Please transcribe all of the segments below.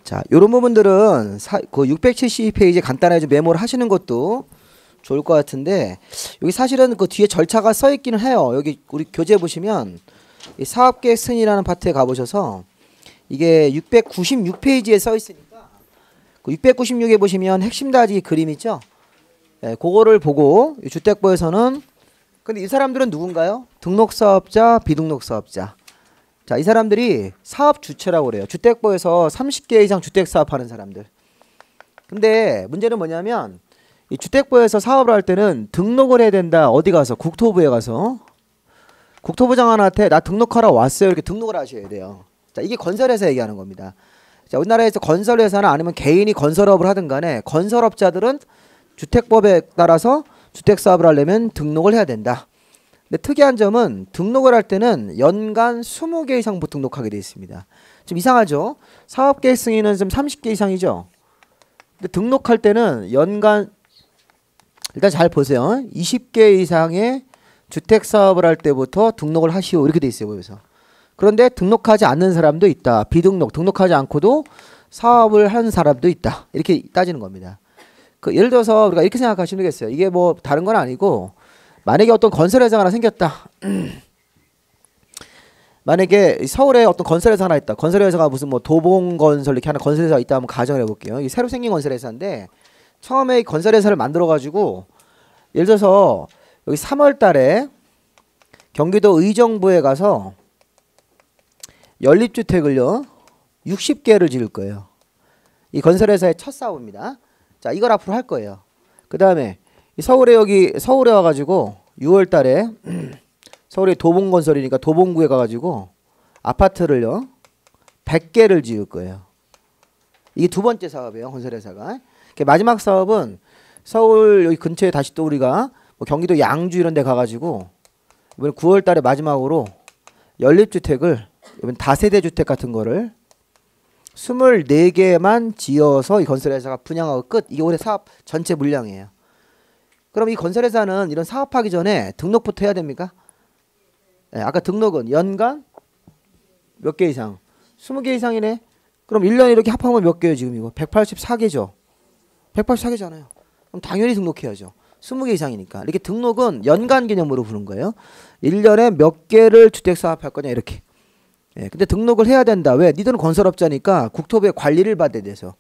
자, 요런 부분들은 그 672페이지 간단하게 좀 메모를 하시는 것도 좋을 것 같은데, 여기 사실은 그 뒤에 절차가 써 있기는 해요. 여기 우리 교재 보시면 이 사업계획 승인이라는 파트에 가보셔서 이게 696페이지에 써 있으니까 그 696에 보시면 핵심 다지 그림 있죠? 예, 그거를 보고 이 주택부에서는, 근데 이 사람들은 누군가요? 등록사업자, 비등록사업자. 자, 이 사람들이 사업 주체라고 그래요. 주택부에서 30개 이상 주택 사업하는 사람들. 근데 문제는 뭐냐면 이 주택부에서 사업을 할 때는 등록을 해야 된다. 어디 가서? 국토부에 가서. 국토부 장관한테 나 등록하러 왔어요. 이렇게 등록을 하셔야 돼요. 자, 이게 건설회사 얘기하는 겁니다. 자, 우리나라에서 건설회사나 아니면 개인이 건설업을 하든 간에 건설업자들은 주택법에 따라서 주택사업을 하려면 등록을 해야 된다. 근데 특이한 점은 등록을 할 때는 연간 20개 이상 등록하게 되어 있습니다. 좀 이상하죠? 사업계획 승인은 좀 30개 이상이죠? 근데 등록할 때는 연간, 일단 잘 보세요. 20개 이상의 주택사업을 할 때부터 등록을 하시오. 이렇게 되어 있어요. 보여서. 그런데 등록하지 않는 사람도 있다. 비등록, 등록하지 않고도 사업을 하는 사람도 있다. 이렇게 따지는 겁니다. 그 예를 들어서 우리가 이렇게 생각하시면 되겠어요. 이게 뭐 다른 건 아니고, 만약에 어떤 건설회사가 하나 생겼다. 만약에 서울에 어떤 건설회사 하나 있다. 건설회사가 무슨 뭐 도봉건설 이렇게 하나 건설회사가 있다 하면 가정을 해볼게요. 이게 새로 생긴 건설회사인데 처음에 이 건설회사를 만들어가지고 예를 들어서 여기 3월 달에 경기도 의정부에 가서 연립주택을요 60개를 지을 거예요. 이 건설회사의 첫 사업입니다. 자, 이걸 앞으로 할 거예요. 그 다음에 서울에 와가지고 6월 달에 서울에 도봉건설이니까 도봉구에 가가지고 아파트를요 100개를 지을 거예요. 이게 두 번째 사업이에요. 건설회사가. 마지막 사업은 서울 여기 근처에 다시 또 우리가 뭐 경기도 양주 이런 데 가가지고 이번 9월 달에 마지막으로 연립주택을 이번 다세대 주택 같은 거를 24개만 지어서 이 건설회사가 분양하고 끝. 이게 올해 사업 전체 물량이에요. 그럼 이 건설회사는 이런 사업하기 전에 등록부터 해야 됩니까? 네, 아까 등록은 연간 몇 개 이상? 20개 이상이네. 그럼 1년에 이렇게 합하면 몇 개예요 지금 이거? 184개죠. 184개잖아요. 그럼 당연히 등록해야죠. 20개 이상이니까. 이렇게 등록은 연간 개념으로 부른 거예요. 1년에 몇 개를 주택사업할 거냐 이렇게. 예, 근데 등록을 해야 된다. 왜? 니들은 건설업자니까 국토부에 관리를 받아야 돼서.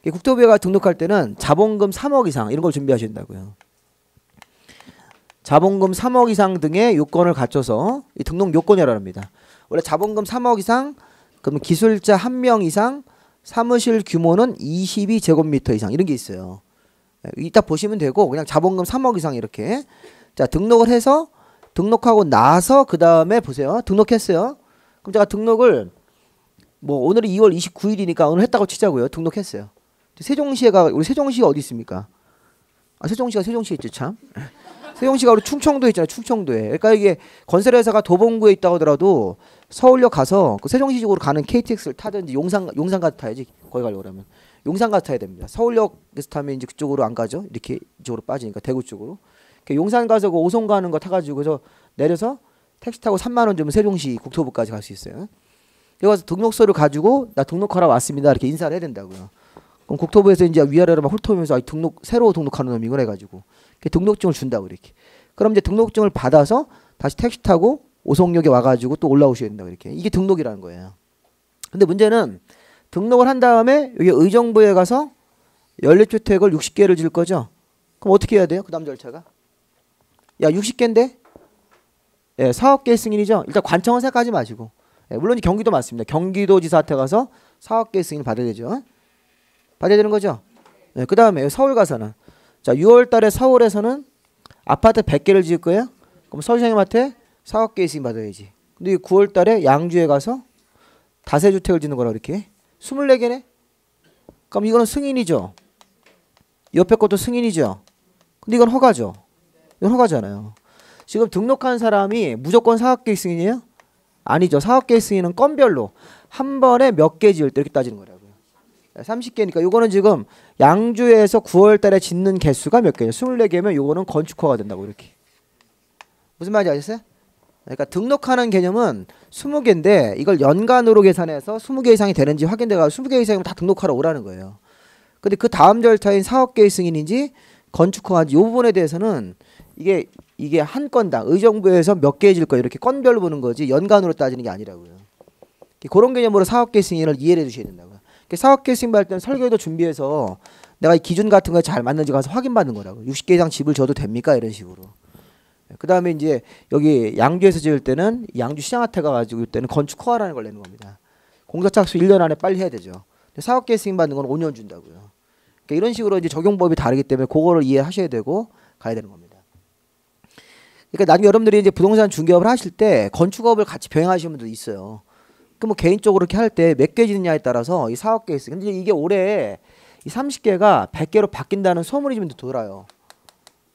국토부가 등록할 때는 자본금 3억 이상 이런 걸 준비하신다고요. 자본금 3억 이상 등의 요건을 갖춰서 이 등록 요건이라고 합니다. 원래 자본금 3억 이상, 그러면 기술자 1명 이상, 사무실 규모는 22제곱미터 이상 이런 게 있어요. 이따 보시면 되고 그냥 자본금 3억 이상 이렇게. 자, 등록을 해서 등록하고 나서 그 다음에 보세요. 등록했어요. 그럼 제가 등록을 뭐 오늘이 2월 29일이니까 오늘 했다고 치자고요. 등록했어요. 세종시가 우리 세종시가 어디 있습니까? 아, 세종시가 세종시에 있죠 참. 세종시가 우리 충청도에 있잖아요. 충청도에. 그러니까 이게 건설회사가 도봉구에 있다고 하더라도 서울역 가서 그 세종시 쪽으로 가는 KTX를 타든지 용산 가서 타야지. 거기 가려고 그러면 용산 가서 타야 됩니다. 서울역에서 타면 이제 그쪽으로 안 가죠. 이렇게 이쪽으로 빠지니까 대구 쪽으로. 용산 가서 그 오송 가는 거 타가지고 그래서 내려서 택시 타고 3만 원 주면 세종시 국토부까지 갈 수 있어요. 그래서 등록서를 가지고 나 등록하러 왔습니다. 이렇게 인사를 해야 된다고요. 그럼 국토부에서 이제 위아래로 막 훑어오면서 새로 등록하는 놈이 이걸 해가지고 등록증을 준다고 이렇게. 그럼 이제 등록증을 받아서 다시 택시 타고 오송역에 와가지고 또 올라오셔야 된다고 이렇게. 이게 등록이라는 거예요. 근데 문제는 등록을 한 다음에 여기 의정부에 가서 연립주택을 60개를 지을 거죠. 그럼 어떻게 해야 돼요? 그 다음 절차가? 야 60개인데? 예, 사업계획 승인이죠. 일단 관청은 생각하지 마시고. 예, 물론 경기도 맞습니다. 경기도지사한테 가서 사업계획 승인 받아야 되죠. 받아야 되는 거죠. 예, 그 다음에 서울 가서는 자 6월 달에 서울에서는 아파트 100개를 지을 거예요. 그럼 서울시장님한테 사업계획 승인 받아야지. 근데 9월 달에 양주에 가서 다세주택을 짓는 거라 이렇게 24개네. 그럼 이거는 승인이죠. 옆에 것도 승인이죠. 근데 이건 허가죠. 이건 허가잖아요. 지금 등록한 사람이 무조건 사업계획 승인이에요? 아니죠. 사업계획 승인은 건별로 한 번에 몇 개 지을 때 이렇게 따지는 거라고요. 30개니까 요거는 지금 양주에서 9월 달에 짓는 개수가 몇 개냐? 24개면 요거는 건축허가 된다고 이렇게. 무슨 말인지 아셨어요? 그러니까 등록하는 개념은 20개인데 이걸 연간으로 계산해서 20개 이상이 되는지 확인돼가 20개 이상이면 다 등록하러 오라는 거예요. 근데 그 다음 절차인 사업계획 승인인지 건축허가인지 이 부분에 대해서는 이게 한 건당 의정부에서 몇 개 해줄 거야 이렇게 건별로 보는 거지 연간으로 따지는 게 아니라고요. 그런 개념으로 사업계획 승인을 이해를 해주셔야 된다고요. 사업계획 승인 받을 때는 설계도 준비해서 내가 이 기준 같은 거 잘 맞는지 가서 확인받는 거라고. 60개 이상 집을 줘도 됩니까? 이런 식으로. 그 다음에 이제 여기 양주에서 지을 때는 양주 시장한테 가가지고 이때는 건축허가라는 걸 내는 겁니다. 공사 착수 1년 안에 빨리 해야 되죠. 사업계획 승인 받는 건 5년 준다고요. 그러니까 이런 식으로 이제 적용법이 다르기 때문에 그거를 이해하셔야 되고 가야 되는 겁니다. 그러니까 나중에 여러분들이 이제 부동산 중개업을 하실 때 건축업을 같이 병행하시는 분도 있어요. 그 뭐 개인적으로 이렇게 할 때 몇 개 짓느냐에 따라서 이 사업계획 승인. 근데 이게 올해 이 30개가 100개로 바뀐다는 소문이 좀 돌아요.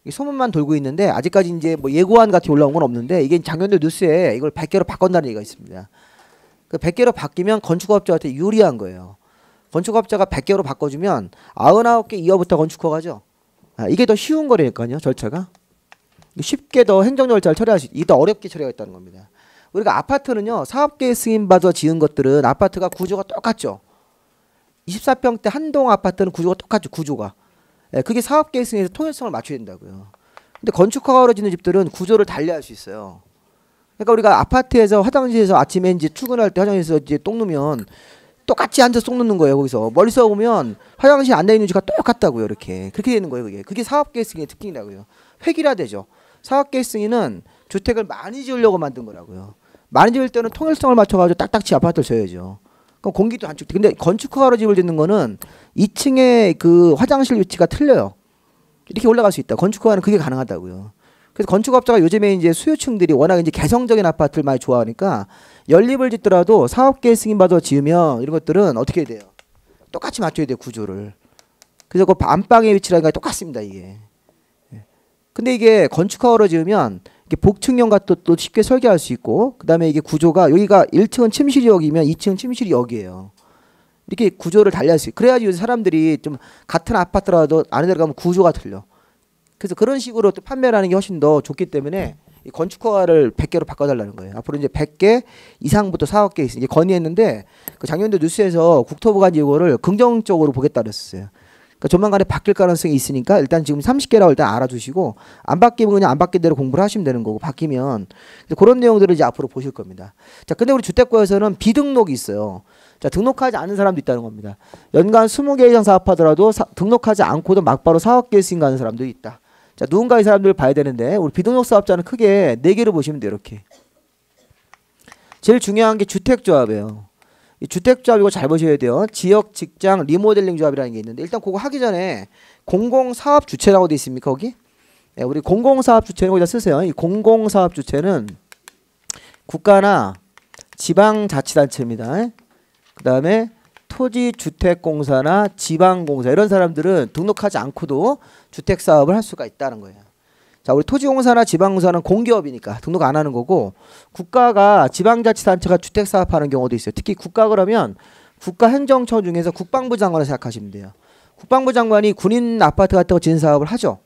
이 소문만 돌고 있는데 아직까지 이제 뭐 예고안 같이 올라온 건 없는데 이게 작년도 뉴스에 이걸 100개로 바꾼다는 얘기가 있습니다. 그 100개로 바뀌면 건축업자한테 유리한 거예요. 건축업자가 100개로 바꿔주면 99개 이하부터 건축허가죠. 이게 더 쉬운 거라니까요. 절차가. 쉽게 더 행정 절차를 처리할 수 이게 더 어렵게 처리하겠다는 겁니다. 우리가 아파트는요. 사업계획 승인 받아 지은 것들은 아파트가 구조가 똑같죠. 24평대 한동 아파트는 구조가 똑같죠. 구조가. 그게 사업계획 승인에서 통일성을 맞춰야 된다고요. 근데 건축허가로 짓는 집들은 구조를 달리할 수 있어요. 그러니까 우리가 아파트에서 화장실에서 아침에 이제 출근할 때 화장실에서 이제 똥 누면 똑같이 앉아서 똥 누는 거예요. 거기서 멀리서 보면 화장실 앉아 있는 위치가 똑같다고요. 이렇게 그렇게 되는 거예요. 그게 사업계획 승인의 특징이라고요. 획일화되죠. 사업계획 승인은 주택을 많이 지으려고 만든 거라고요. 많이 지을 때는 통일성을 맞춰가지고 딱딱치 아파트를 지어야죠. 그럼 공기도 안 죽대. 근데 건축허가로 집을 짓는 거는 2층에 그 화장실 위치가 틀려요. 이렇게 올라갈 수 있다. 건축허가는 그게 가능하다고요. 그래서 건축업자가 요즘에 이제 수요층들이 워낙 이제 개성적인 아파트를 많이 좋아하니까 연립을 짓더라도 사업계획 승인 받아 지으면 이런 것들은 어떻게 해야 돼요? 똑같이 맞춰야 돼요. 구조를. 그래서 그 안방의 위치라는 게 똑같습니다. 이게. 근데 이게 건축허가로 지으면 이게 복층형 같은 또 쉽게 설계할 수 있고 그 다음에 이게 구조가 여기가 1층은 침실이 여기면 2층은 침실이 여기예요. 이렇게 구조를 달리할 수 있어요. 그래야지 요새 사람들이 좀 같은 아파트라도 안에 들어가면 구조가 틀려. 그래서 그런 식으로 또 판매를 하는 게 훨씬 더 좋기 때문에 이 건축허가를 100개로 바꿔달라는 거예요. 앞으로 이제 100개 이상부터 사업계 이게 건의했는데 그 작년도 뉴스에서 국토부가 이거를 긍정적으로 보겠다 그랬어요. 그러니까 조만간에 바뀔 가능성이 있으니까 일단 지금 30개라고 일단 알아두시고 안 바뀌면 그냥 안 바뀐 대로 공부를 하시면 되는 거고 바뀌면 그런 내용들을 이제 앞으로 보실 겁니다. 자, 근데 우리 주택부에서는 비등록이 있어요. 자, 등록하지 않은 사람도 있다는 겁니다. 연간 20개 이상 사업하더라도 등록하지 않고도 막바로 사업계획 승인 가는 사람도 있다. 자, 누군가 이 사람들을 봐야 되는데 우리 비등록 사업자는 크게 4개를 보시면 돼요. 이렇게. 제일 중요한 게 주택조합이에요. 이 주택조합 이거 잘 보셔야 돼요. 지역, 직장, 리모델링 조합이라는 게 있는데 일단 그거 하기 전에 공공사업 주체라고 돼 있습니까? 거기? 네, 우리 공공사업 주체는 거기다 쓰세요. 이 공공사업 주체는 국가나 지방자치단체입니다. 그 다음에 토지주택공사나 지방공사 이런 사람들은 등록하지 않고도 주택사업을 할 수가 있다는 거예요. 자, 우리 토지공사나 지방공사는 공기업이니까 등록 안 하는 거고 국가가 지방자치단체가 주택사업하는 경우도 있어요. 특히 국가 그러면 국가행정처 중에서 국방부 장관을 생각하시면 돼요. 국방부 장관이 군인 아파트 같은 거 짓는 사업을 하죠.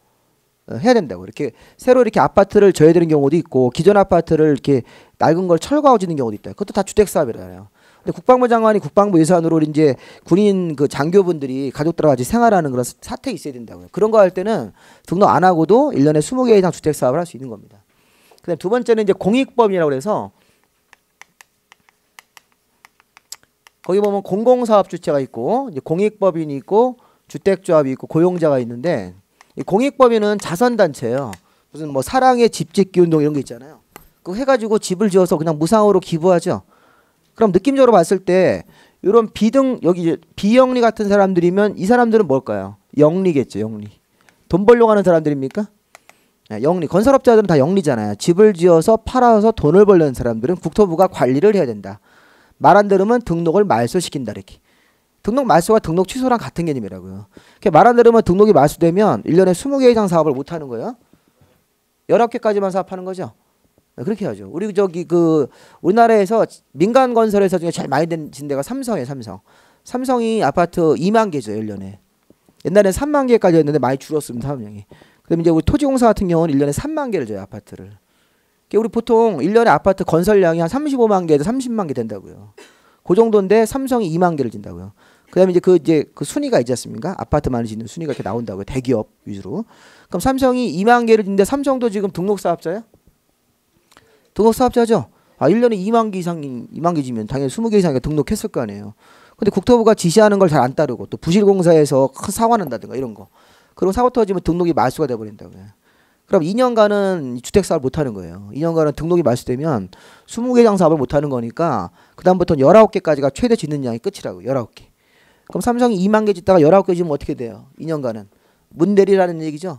해야 된다고. 이렇게 새로 이렇게 아파트를 져야 되는 경우도 있고 기존 아파트를 이렇게 낡은 걸 철거하고 짓는 경우도 있다. 그것도 다 주택사업이잖아요. 근데 국방부 장관이 국방부 예산으로 이제 군인 그 장교분들이 가족들과 같이 생활하는 그런 사택이 있어야 된다고요. 그런 거 할 때는 등록 안 하고도 1년에 20개 이상 주택 사업을 할 수 있는 겁니다. 그다음 두 번째는 이제 공익법이라고 해서 거기 보면 공공사업 주체가 있고 이제 공익법인이 있고 주택조합이 있고 고용자가 있는데 이 공익법인은 자선단체예요. 무슨 뭐 사랑의 집 짓기 운동 이런 게 있잖아요. 그거 해가지고 집을 지어서 그냥 무상으로 기부하죠. 그럼 느낌적으로 봤을 때 이런 여기 비영리 같은 사람들이면 이 사람들은 뭘까요? 영리겠죠. 영리. 돈 벌려고 하는 사람들입니까? 네, 영리. 건설업자들은 다 영리잖아요. 집을 지어서 팔아서 돈을 벌려는 사람들은 국토부가 관리를 해야 된다. 말 안 들으면 등록을 말소시킨다. 이렇게. 등록 말소가 등록 취소랑 같은 개념이라고요. 말 안 들으면 등록이 말소되면 1년에 20개 이상 사업을 못 하는 거예요. 19개까지만 사업하는 거죠. 그렇게 하죠. 우리 우리나라에서 민간 건설회사 중에 제일 많이 된 데가 삼성이에요. 삼성이 아파트 2만 개죠. 1년에. 옛날엔 3만 개까지 였는데 많이 줄었습니다. 사업량이. 그다음에 이제 우리 토지공사 같은 경우는 1년에 3만 개를 줘요. 아파트를. 우리 보통 1년에 아파트 건설량이 한 35만 개에서 30만 개 된다고요. 그 정도인데 삼성이 2만 개를 진다고요. 그다음에 이제 그 순위가 있지 않습니까? 아파트 많이 짓는 순위가 이렇게 나온다고요. 대기업 위주로. 그럼 삼성이 2만 개를 짓는데 삼성도 지금 등록 사업자예요? 등록 사업자죠. 1년에 2만 개 이상 2만 개 지면 당연히 20개 이상이 등록했을 거 아니에요. 근데 국토부가 지시하는 걸 잘 안 따르고 또 부실공사에서 큰 사고 난다든가 이런 거. 그리고 사고 터지면 등록이 말소가 돼 버린다고요. 그럼 2년간은 주택사업을 못 하는 거예요. 2년간은 등록이 말소되면 20개 이상 사업을 못 하는 거니까 그다음부터는 19개까지가 최대 짓는 양이 끝이라고요. 19개. 그럼 삼성이 2만 개 짓다가 19개 짓면 어떻게 돼요? 2년간은 문 내리라는 얘기죠.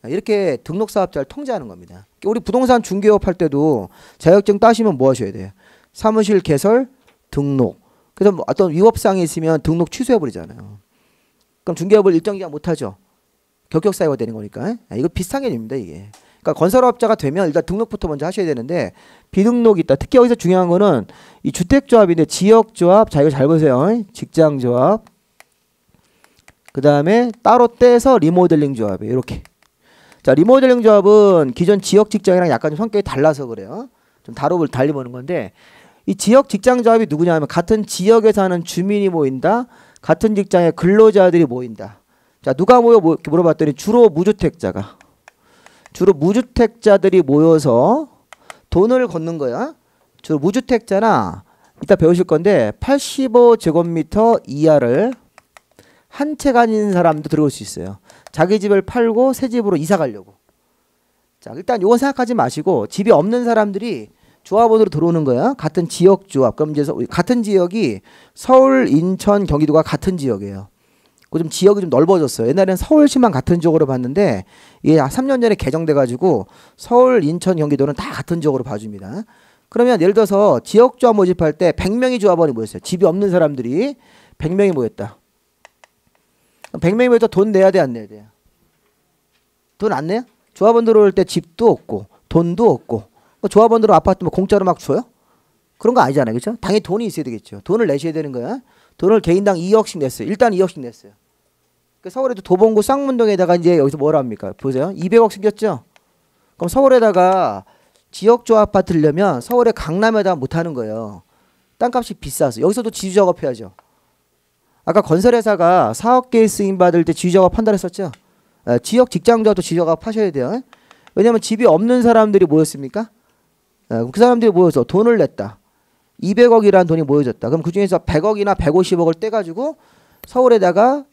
이렇게 등록 사업자를 통제하는 겁니다. 우리 부동산 중개업 할 때도 자격증 따시면 뭐 하셔야 돼요? 사무실 개설, 등록. 그래서 뭐 어떤 위법사항이 있으면 등록 취소해 버리잖아요. 그럼 중개업을 일정 기간 못 하죠. 결격 사유가 되는 거니까. 이거 비슷한 개념입니다, 이게. 그러니까 건설업자가 되면 일단 등록부터 먼저 하셔야 되는데 비등록이 있다. 특히 여기서 중요한 거는 이 주택조합인데 지역조합, 자 이거 잘 보세요. 직장조합. 그다음에 따로 떼서 리모델링 조합이에요. 이렇게. 자, 리모델링 조합은 기존 지역 직장이랑 약간 좀 성격이 달라서 그래요. 좀 다름을 달리 보는 건데 이 지역 직장 조합이 누구냐 하면 같은 지역에 사는 주민이 모인다. 같은 직장의 근로자들이 모인다. 자, 누가 모여 이렇게 물어봤더니 주로 무주택자들이 모여서 돈을 걷는 거야. 주로 무주택자나 이따 배우실 건데 85제곱미터 이하를 한 채 가진 사람도 들어올 수 있어요. 자기 집을 팔고 새 집으로 이사 가려고. 자, 일단 이건 생각하지 마시고 집이 없는 사람들이 조합원으로 들어오는 거야. 같은 지역 조합. 그럼 이제 같은 지역이 서울, 인천, 경기도가 같은 지역이에요. 좀 지역이 좀 넓어졌어요. 옛날에는 서울시만 같은 지역으로 봤는데 이게 3년 전에 개정돼 가지고 서울, 인천, 경기도는 다 같은 지역으로 봐줍니다. 그러면 예를 들어서 지역 조합 모집할 때 100명이 조합원이 모였어요. 집이 없는 사람들이 100명이 모였다. 100명이 모여서 돈 내야 돼, 안 내야 돼요? 돈 안 내요? 조합원 들어올 때 집도 없고 돈도 없고 조합원들은 아파트 뭐 공짜로 막 줘요? 그런 거 아니잖아요. 그렇죠? 당연히 돈이 있어야 되겠죠. 돈을 내셔야 되는 거야. 돈을 개인당 2억씩 냈어요. 일단 2억씩 냈어요. 서울에도 도봉구 쌍문동에다가 이제 여기서 뭐라 합니까? 보세요. 200억 생겼죠? 그럼 서울에다가 지역조합 아파트를 내면 서울의 강남에다 못 하는 거예요. 땅값이 비싸서. 여기서도 지주작업해야죠. 아까 건설회사가 사업계획 승인받을 때 지주작업 판단했었죠? 지역 직장조합도 지주작업 하셔야 돼요. 왜냐하면 집이 없는 사람들이 모였습니까? 그 사람들이 모여서 돈을 냈다. 200억이라는 돈이 모여졌다. 그럼 그중에서 100억이나 150억을 떼가지고 서울에다가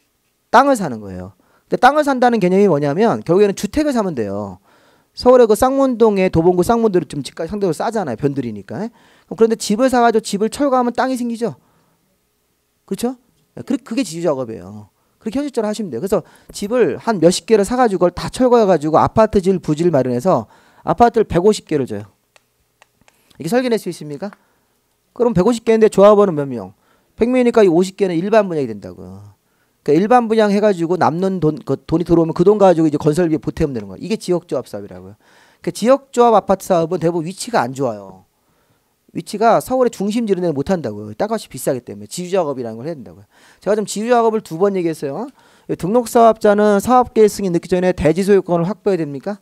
땅을 사는 거예요. 근데 땅을 산다는 개념이 뭐냐면 결국에는 주택을 사면 돼요. 서울의 그 쌍문동에 도봉구 쌍문들이 좀 집값이 상대적으로 싸잖아요. 변들이니까. 그런데 집을 사가지고 집을 철거하면 땅이 생기죠. 그렇죠? 그게 지주작업이에요. 그렇게 현실적으로 하시면 돼요. 그래서 집을 한 몇십 개를 사가지고 그걸 다 철거해가지고 아파트질 부지를 마련해서 아파트를 150개를 줘요. 이게 설계낼 수 있습니까? 그럼 150개인데 조합원은 몇 명? 100명이니까 이 50개는 일반 분양이 된다고요. 그러니까 일반 분양 해가지고 남는 돈이 들어오면 그 돈 가지고 이제 건설비에 보태면 되는 거예요. 이게 지역조합 사업이라고요. 그러니까 지역조합 아파트 사업은 대부분 위치가 안 좋아요. 위치가 서울의 중심지 이런 데는 못 한다고요. 땅값이 비싸기 때문에 지주작업이라는 걸 해야 된다고요. 제가 지금 지주작업을 2번 얘기했어요. 등록사업자는 사업계획 승인 넣기 전에 대지소유권을 확보해야 됩니까?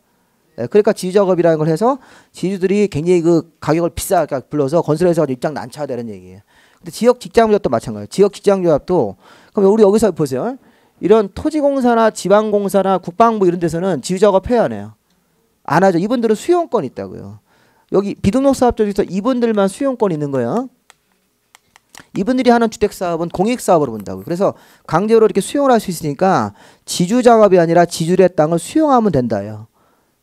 그러니까 지주작업이라는 걸 해서 지주들이 굉장히 그 가격을 비싸게 불러서 건설회사가 입장 난처하다는 얘기예요. 근데 지역 직장조합도 마찬가지예요. 지역 직장조합도 그럼 우리 여기서 보세요. 이런 토지공사나 지방공사나 국방부 이런 데서는 지주작업 해야 하네요. 안 하죠. 이분들은 수용권 있다고요. 여기 비등록 사업자 중에서 이분들만 수용권 있는 거예요. 이분들이 하는 주택사업은 공익사업으로 본다고요. 그래서 강제로 이렇게 수용을 할 수 있으니까 지주작업이 아니라 지주의 땅을 수용하면 된다요.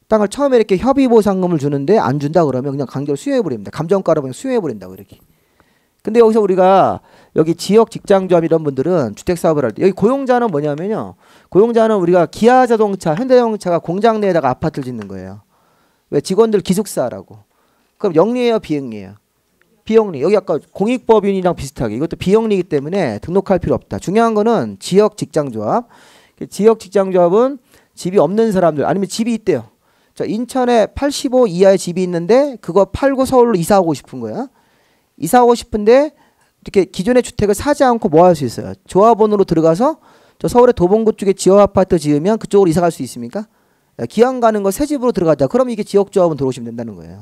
땅을 처음에 이렇게 협의보상금을 주는데 안 준다 그러면 그냥 강제로 수용해버립니다. 감정가로 그냥 수용해버린다고 이렇게. 근데 여기서 우리가 여기 지역 직장조합 이런 분들은 주택사업을 할 때 여기 고용자는 뭐냐면요. 고용자는 우리가 기아자동차, 현대자동차가 공장 내에다가 아파트를 짓는 거예요. 왜? 직원들 기숙사라고. 그럼 영리예요, 비영리예요? 비영리. 여기 아까 공익법인이랑 비슷하게 이것도 비영리이기 때문에 등록할 필요 없다. 중요한 거는 지역 직장조합. 지역 직장조합은 집이 없는 사람들 아니면 집이 있대요. 자, 인천에 85 이하의 집이 있는데 그거 팔고 서울로 이사하고 싶은 거야. 이사하고 싶은데 이렇게 기존의 주택을 사지 않고 뭐 할 수 있어요? 조합원으로 들어가서 저 서울의 도봉구 쪽에 지역 아파트 지으면 그쪽으로 이사 갈 수 있습니까? 기왕 가는 거 새 집으로 들어가자. 그럼 이게 지역조합원 들어오시면 된다는 거예요.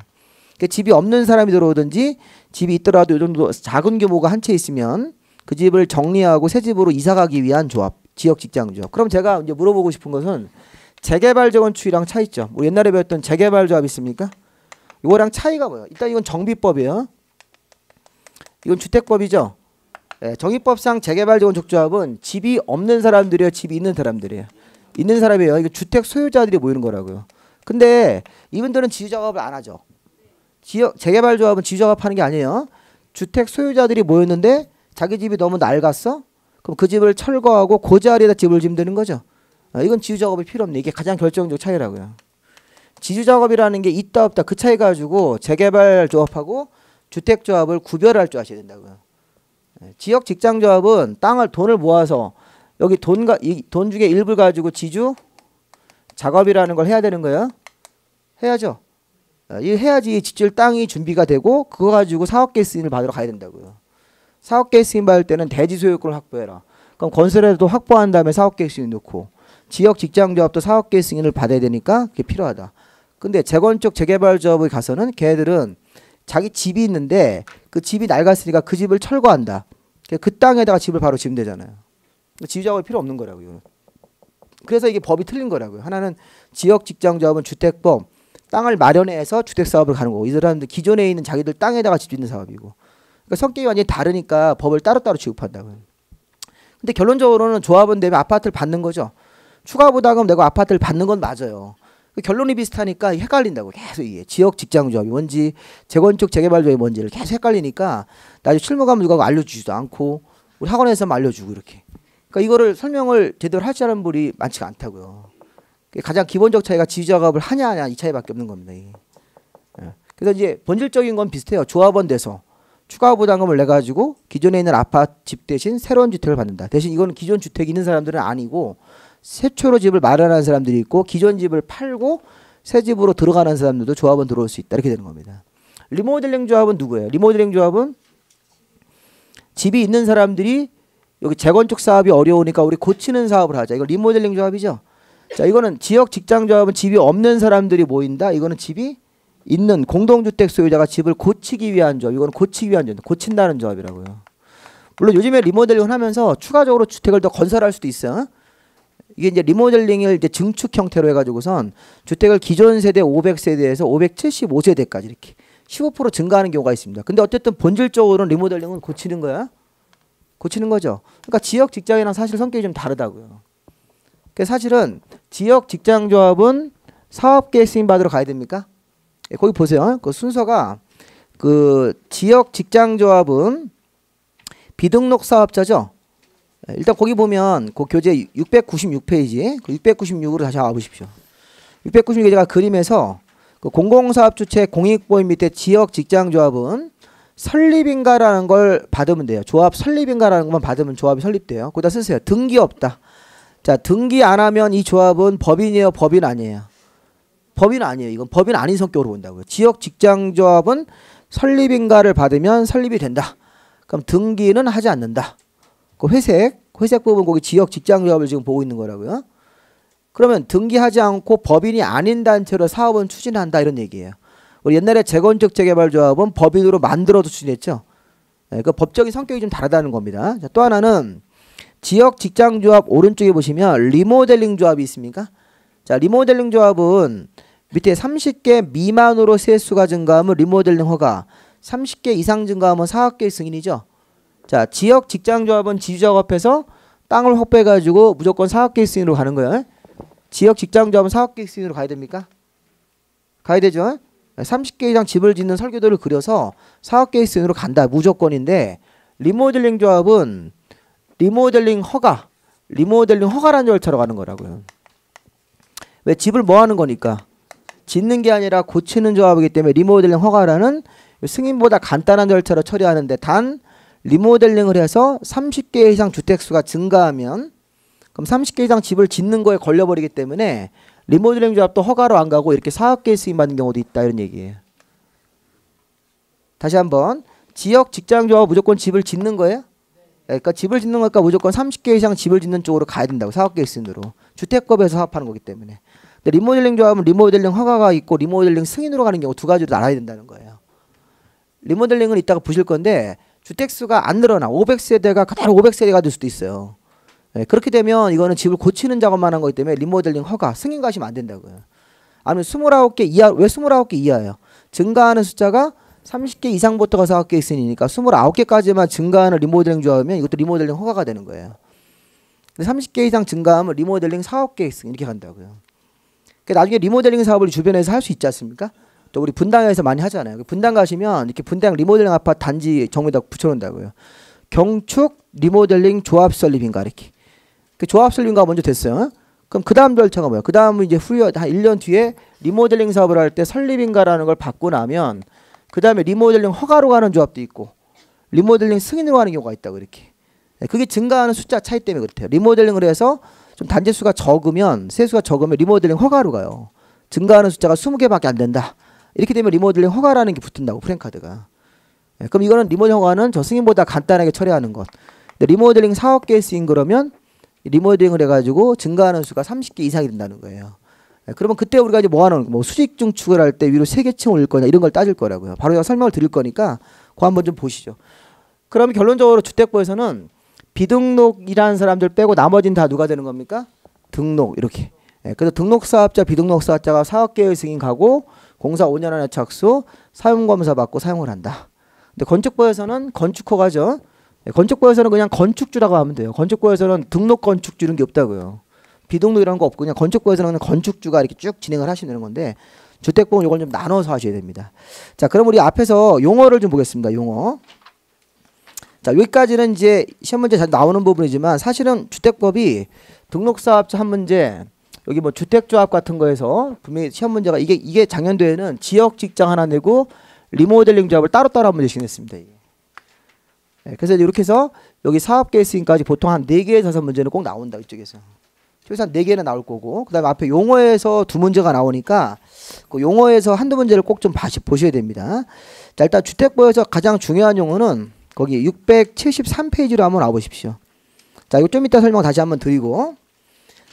그러니까 집이 없는 사람이 들어오든지 집이 있더라도 이 정도 작은 규모가 한 채 있으면 그 집을 정리하고 새 집으로 이사 가기 위한 조합, 지역 직장 조합. 그럼 제가 이제 물어보고 싶은 것은 재개발 재건축이랑 차이점. 우리 옛날에 배웠던 재개발 조합 있습니까? 이거랑 차이가 뭐예요? 일단 이건 정비법이에요. 이건 주택법이죠. 네, 정비법상 재개발 재건축 조합은 집이 없는 사람들이에요, 집이 있는 사람들이에요. 있는 사람이에요. 이거 주택 소유자들이 모이는 거라고요. 근데 이분들은 지주 작업을 안 하죠. 재개발 조합은 지주 작업하는 게 아니에요. 주택 소유자들이 모였는데 자기 집이 너무 낡았어? 그럼 그 집을 철거하고 그 자리에다 집을 지으면 되는 거죠. 이건 지주 작업이 필요 없네. 이게 가장 결정적 차이라고요. 지주 작업이라는 게 있다 없다 그 차이 가지고 재개발 조합하고 주택 조합을 구별할 줄 아셔야 된다고요. 지역 직장 조합은 돈을 모아서 여기 돈 중에 일부를 가지고 지주 작업이라는 걸 해야 되는 거예요. 해야죠. 이 해야지 짓질 땅이 준비가 되고 그거 가지고 사업계획 승인을 받으러 가야 된다고요. 사업계획 승인 받을 때는 대지 소유권을 확보해라. 그럼 건설에도 확보한 다음에 사업계획 승인 넣고 지역 직장조합도 사업계획 승인을 받아야 되니까 그게 필요하다. 근데 재건축 재개발 조합에 가서는 걔네들은 자기 집이 있는데 그 집이 낡았으니까 그 집을 철거한다. 그 땅에다가 집을 바로 지으면 되잖아요. 지주작업이 필요 없는 거라고요. 그래서 이게 법이 틀린 거라고요. 하나는 지역 직장조합은 주택법, 땅을 마련해서 주택사업을 가는 거고 이 사람들 기존에 있는 자기들 땅에다가 집 짓는 사업이고 그러니까 성격이 완전히 다르니까 법을 따로따로 취급한다고요. 근데 결론적으로는 조합은 되면 아파트를 받는 거죠. 추가 부담금 내고 아파트를 받는 건 맞아요. 결론이 비슷하니까 헷갈린다고 계속 이게 지역 직장 조합이 뭔지 재건축 재개발 조합이 뭔지를 계속 헷갈리니까 나중에 실무가면 누가 알려주지도 않고 우리 학원에서만 알려주고 이렇게. 그러니까 이거를 설명을 제대로 할 줄 아는 분이 많지가 않다고요. 가장 기본적 차이가 지주 작업을 하냐 안 하냐 이 차이밖에 없는 겁니다. 이게. 그래서 이제 본질적인 건 비슷해요. 조합원 돼서 추가 부담금을 내 가지고 기존에 있는 아파트 집 대신 새로운 주택을 받는다. 대신 이거는 기존 주택이 있는 사람들은 아니고 최초로 집을 마련한 사람들이 있고 기존 집을 팔고 새 집으로 들어가는 사람들도 조합은 들어올 수 있다. 이렇게 되는 겁니다. 리모델링 조합은 누구예요? 리모델링 조합은 집이 있는 사람들이 여기 재건축 사업이 어려우니까 우리 고치는 사업을 하자. 이거 리모델링 조합이죠. 자, 이거는 지역 직장 조합은 집이 없는 사람들이 모인다. 이거는 집이 있는 공동주택 소유자가 집을 고치기 위한 조합. 이거는 고치기 위한 조합. 고친다는 조합이라고요. 물론 요즘에 리모델링을 하면서 추가적으로 주택을 더 건설할 수도 있어요. 이게 이제 리모델링을 이제 증축 형태로 해가지고선 주택을 기존 세대 500세대에서 575세대까지 이렇게 15% 증가하는 경우가 있습니다. 근데 어쨌든 본질적으로는 리모델링은 고치는 거야. 고치는 거죠. 그러니까 지역 직장이랑 사실 성격이 좀 다르다고요. 그래서 사실은 지역 직장 조합은 사업계획 승인 받으러 가야 됩니까? 예, 거기 보세요. 그 순서가 그 지역 직장 조합은 비등록 사업자죠. 일단 거기 보면 그 교재 696페이지 그 696으로 다시 와보십시오. 696에 제가 그림에서 그 공공사업주체 공익보험 밑에 지역 직장조합은 설립인가라는 걸 받으면 돼요. 조합 설립인가라는 것만 받으면 조합이 설립돼요. 거기다 쓰세요. 등기 없다. 자, 등기 안 하면 이 조합은 법인이에요? 법인 아니에요? 법인 아니에요. 이건 법인 아닌 성격으로 본다고요. 지역 직장조합은 설립인가를 받으면 설립이 된다. 그럼 등기는 하지 않는다. 그 회색 부분 거기 지역 직장조합을 지금 보고 있는 거라고요. 그러면 등기하지 않고 법인이 아닌 단체로 사업은 추진한다 이런 얘기예요. 우리 옛날에 재건축 재개발조합은 법인으로 만들어도 추진했죠. 네, 그 법적인 성격이 좀 다르다는 겁니다. 자, 또 하나는 지역 직장조합 오른쪽에 보시면 리모델링 조합이 있습니까? 자, 리모델링 조합은 밑에 30개 미만으로 세수가 증가하면 리모델링 허가, 30개 이상 증가하면 사업계획 승인이죠. 자, 지역 직장조합은 지주작업해서 땅을 확보해가지고 무조건 사업계획 승인으로 가는 거예요. 지역 직장조합은 사업계획 승인으로 가야 됩니까? 가야 되죠. 30개 이상 집을 짓는 설계도를 그려서 사업계획 승인으로 간다. 무조건인데 리모델링 조합은 리모델링 허가라는 절차로 가는 거라고요. 왜? 집을 뭐 하는 거니까. 짓는 게 아니라 고치는 조합이기 때문에 리모델링 허가라는 승인보다 간단한 절차로 처리하는데 단 리모델링을 해서 30개 이상 주택수가 증가하면 그럼 30개 이상 집을 짓는 거에 걸려버리기 때문에 리모델링 조합도 허가로 안 가고 이렇게 사업계획 승인 받는 경우도 있다 이런 얘기예요. 다시 한번 지역 직장조합 무조건 집을 짓는 거예요? 그러니까 집을 짓는 거니까 무조건 30개 이상 집을 짓는 쪽으로 가야 된다고 사업계획 승인으로 주택법에서 사업하는 거기 때문에 근데 리모델링 조합은 리모델링 허가가 있고 리모델링 승인으로 가는 경우 두 가지로 나눠야 된다는 거예요. 리모델링은 이따가 보실 건데 주택수가 안 늘어나 500세대가 그대로 500세대가 될 수도 있어요. 네, 그렇게 되면 이거는 집을 고치는 작업만 한 거기 때문에 리모델링 허가 승인 가시면 안 된다고요. 아니면 29개 이하. 왜 29개 이하예요? 증가하는 숫자가 30개 이상부터가 4개 있으니까 29개까지만 증가하는 리모델링 조합이면 이것도 리모델링 허가가 되는 거예요. 근데 30개 이상 증가하면 리모델링 4개 있으면 이렇게 간다고요. 그러니까 나중에 리모델링 사업을 주변에서 할 수 있지 않습니까? 또 우리 분당에서 많이 하잖아요. 분당 가시면 이렇게 분당 리모델링 아파트 단지 정보에다 붙여놓는다고요. 경축 리모델링 조합 설립인가 이렇게. 그 조합 설립인가 먼저 됐어요. 그럼 그 다음 절차가 뭐예요? 그 다음은 이제 후에 한 1년 뒤에 리모델링 사업을 할 때 설립인가라는 걸 받고 나면 그 다음에 리모델링 허가로 가는 조합도 있고 리모델링 승인으로 가는 경우가 있다고 이렇게. 그게 증가하는 숫자 차이 때문에 그렇대요. 리모델링을 해서 좀 단지 수가 적으면 세수가 적으면 리모델링 허가로 가요. 증가하는 숫자가 20개밖에 안 된다. 이렇게 되면 리모델링 허가라는 게 붙은다고 프랜카드가. 그럼 이거는 리모델링 허가는 저 승인보다 간단하게 처리하는 것. 근데 리모델링 4개 쓰인 그러면 리모델링을 해가지고 증가하는 수가 30개 이상이 된다는 거예요. 그러면 그때 우리가 이제 뭐 하는 뭐 수직 중축을 할 때 위로 3개층 올릴 거냐 이런 걸 따질 거라고요. 바로 제가 설명을 드릴 거니까 그거 한번 좀 보시죠. 그러면 결론적으로 주택부에서는 비등록이라는 사람들 빼고 나머지는 다 누가 되는 겁니까? 등록 이렇게. 그래서 등록사업자 비등록사업자가 4억개의 승인 가고 공사 5년 안에 착수 사용검사 받고 사용을 한다. 근데 건축부에서는 건축허가죠. 건축부에서는 그냥 건축주라고 하면 돼요. 건축부에서는 등록 건축주 이런 게 없다고요. 비등록 이런 거 없고 그냥 건축부에서는 그냥 건축주가 이렇게 쭉 진행을 하시면 되는 건데 주택부는 이걸 좀 나눠서 하셔야 됩니다. 자, 그럼 우리 앞에서 용어를 좀 보겠습니다. 용어. 자, 여기까지는 이제 시험 문제 잘 나오는 부분이지만 사실은 주택법이 등록사업자 한 문제 여기 뭐 주택조합 같은 거에서 분명히 시험 문제가 이게 작년도에는 지역 직장 하나 내고 리모델링 조합을 따로따로 한 문제씩 냈습니다. 이게. 네, 그래서 이렇게 해서 여기 사업계 수인까지 보통 한 4개에서 5문제는 꼭 나온다 이쪽에서. 최소 한 4개는 나올 거고 그 다음에 앞에 용어에서 2문제가 나오니까 그 용어에서 한두 문제를 꼭 좀 보셔야 됩니다. 자, 일단 주택부에서 가장 중요한 용어는 거기 673페이지로 한번 와보십시오. 자, 이거 좀 이따 설명 다시 한번 드리고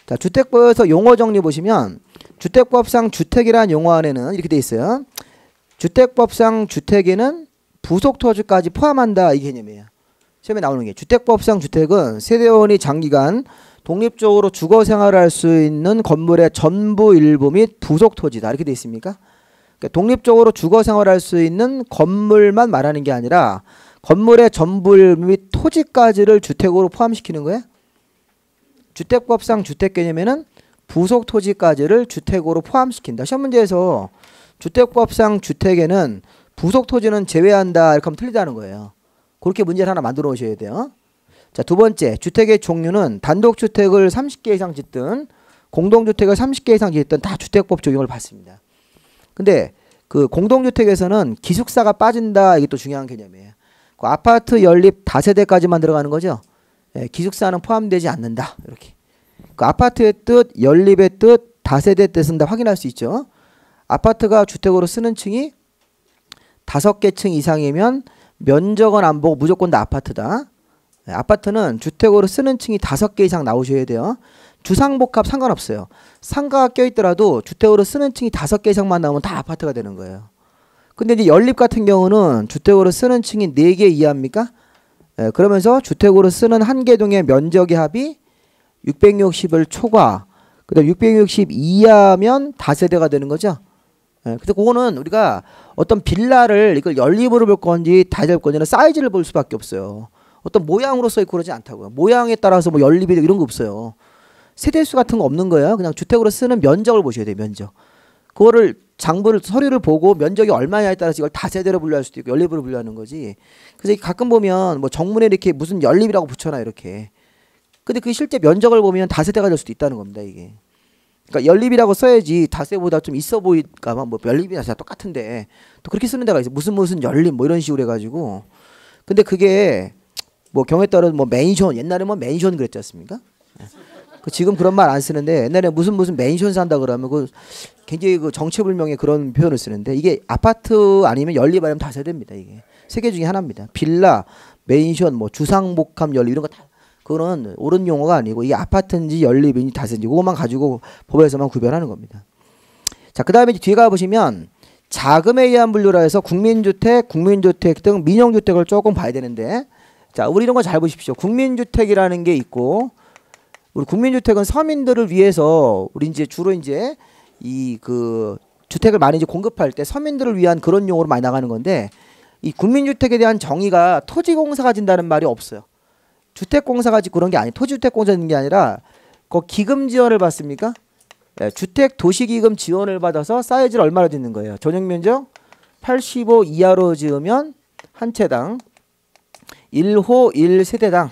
자, 주택부에서 용어 정리 보시면 주택법상 주택이라는 용어 안에는 이렇게 돼 있어요. 주택법상 주택에는 부속토지까지 포함한다 이 개념이에요. 시험에 나오는 게 주택법상 주택은 세대원이 장기간 독립적으로 주거 생활을 할 수 있는 건물의 전부 일부 및 부속토지다 이렇게 돼 있습니까? 그러니까 독립적으로 주거 생활을 할 수 있는 건물만 말하는 게 아니라 건물의 전부 및 토지까지를 주택으로 포함시키는 거예요. 주택법상 주택 개념에는 부속 토지까지를 주택으로 포함시킨다. 시험 문제에서 주택법상 주택에는 부속 토지는 제외한다 이렇게 하면 틀리다는 거예요. 그렇게 문제를 하나 만들어 오셔야 돼요. 자, 두 번째, 주택의 종류는 단독주택을 30개 이상 짓든 공동주택을 30개 이상 짓든 다 주택법 적용을 받습니다. 근데 그 공동주택에서는 기숙사가 빠진다 이게 또 중요한 개념이에요. 그 아파트 연립 다세대까지만 들어가는 거죠. 예, 기숙사는 포함되지 않는다. 이렇게. 그 아파트의 뜻, 연립의 뜻, 다세대 뜻은 다 확인할 수 있죠. 아파트가 주택으로 쓰는 층이 5개 층 이상이면 면적은 안 보고 무조건 다 아파트다. 예, 아파트는 주택으로 쓰는 층이 5개 이상 나오셔야 돼요. 주상복합 상관없어요. 상가가 껴있더라도 주택으로 쓰는 층이 5개 이상만 나오면 다 아파트가 되는 거예요. 근데 이제 연립 같은 경우는 주택으로 쓰는 층이 4개 이하입니까? 예, 그러면서 주택으로 쓰는 한 개동의 면적의 합이 660을 초과, 그 다음 660 이하면 다세대가 되는 거죠. 예, 그래서 그거는 우리가 어떤 빌라를 이걸 연립으로 볼 건지 다세대로 볼 건지는 사이즈를 볼 수밖에 없어요. 어떤 모양으로 써있고 그러지 않다고요. 모양에 따라서 뭐 연립이 이런 거 없어요. 세대수 같은 거 없는 거예요. 그냥 주택으로 쓰는 면적을 보셔야 돼요. 면적. 그거를 장부를 서류를 보고 면적이 얼마냐에 따라서 이걸 다세대로 분류할 수도 있고 연립으로 분류하는 거지. 그래서 가끔 보면 뭐 정문에 이렇게 무슨 연립이라고 붙여놔 이렇게. 근데 그 실제 면적을 보면 다세대가 될 수도 있다는 겁니다 이게. 그러니까 연립이라고 써야지 다세보다 좀 있어 보일까봐 뭐 연립이나 다 똑같은데 또 그렇게 쓰는 데가 있어. 무슨 연립 뭐 이런 식으로 해가지고. 근데 그게 뭐 경우에 따라 뭐 맨션 옛날에 뭐 맨션 그랬지 않습니까? 그 지금 그런 말 안 쓰는데 옛날에 무슨 맨션 산다 그러면 그 굉장히 그 정체불명의 그런 표현을 쓰는데 이게 아파트 아니면 연립 아니면 다세대입니다 이게. 세 개 중에 하나입니다. 빌라, 맨션, 뭐 주상복합 연립 이런 거 다 그거는 옳은 용어가 아니고 이게 아파트인지 연립인지 다세인지 그것만 가지고 법에서만 구별하는 겁니다. 자, 그 다음에 뒤에 가보시면 자금에 의한 분류라 해서 국민주택, 국민주택 등 민영주택을 조금 봐야 되는데, 자, 우리 이런 거 잘 보십시오. 국민주택이라는 게 있고, 우리 국민주택은 서민들을 위해서 우리 이제 주로 이제 이 그 주택을 많이 이제 공급할 때 서민들을 위한 그런 용어로 많이 나가는 건데, 이 국민주택에 대한 정의가 토지공사가 진다는 말이 없어요. 주택공사가 짓고 그런 게 아니, 토지주택공사 짓는 게 아니라 그 기금 지원을 받습니까? 네, 주택 도시기금 지원을 받아서 사이즈를 얼마로 짓는 거예요? 전용면적 85 이하로 지으면 한 채당 1호 1세대당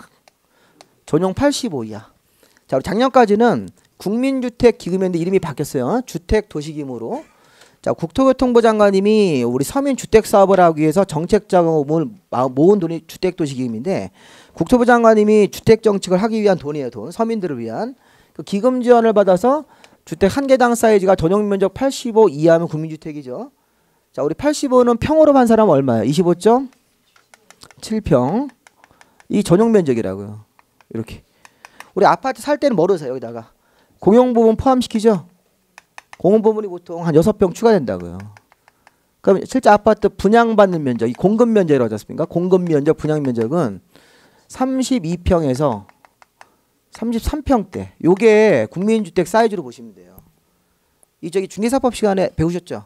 전용 85 이하. 자, 우리 작년까지는 국민주택 기금이었는데 이름이 바뀌었어요. 주택도시기금으로. 자, 국토교통부 장관님이 우리 서민 주택 사업을 하기 위해서 정책 자금을 모은 돈이 주택도시기금인데, 국토부 장관님이 주택 정책을 하기 위한 돈이에요. 돈. 서민들을 위한. 그 기금 지원을 받아서 주택 한 개당 사이즈가 전용 면적 85 이하면 국민주택이죠. 자, 우리 85는 평으로 한 사람은 얼마예요? 25.7평. 이 전용 면적이라고요. 이렇게. 우리 아파트 살 때는 뭐로 사요? 여기다가 공용 부분 포함시키죠. 공용 부분이 보통 한 6평 추가된다고요. 그럼 실제 아파트 분양받는 면적, 이 공급 면적이라고 하지 않습니까? 공급 면적, 분양 면적은 32평에서 33평대. 요게 국민주택 사이즈로 보시면 돼요. 이 저기 중개사법 시간에 배우셨죠?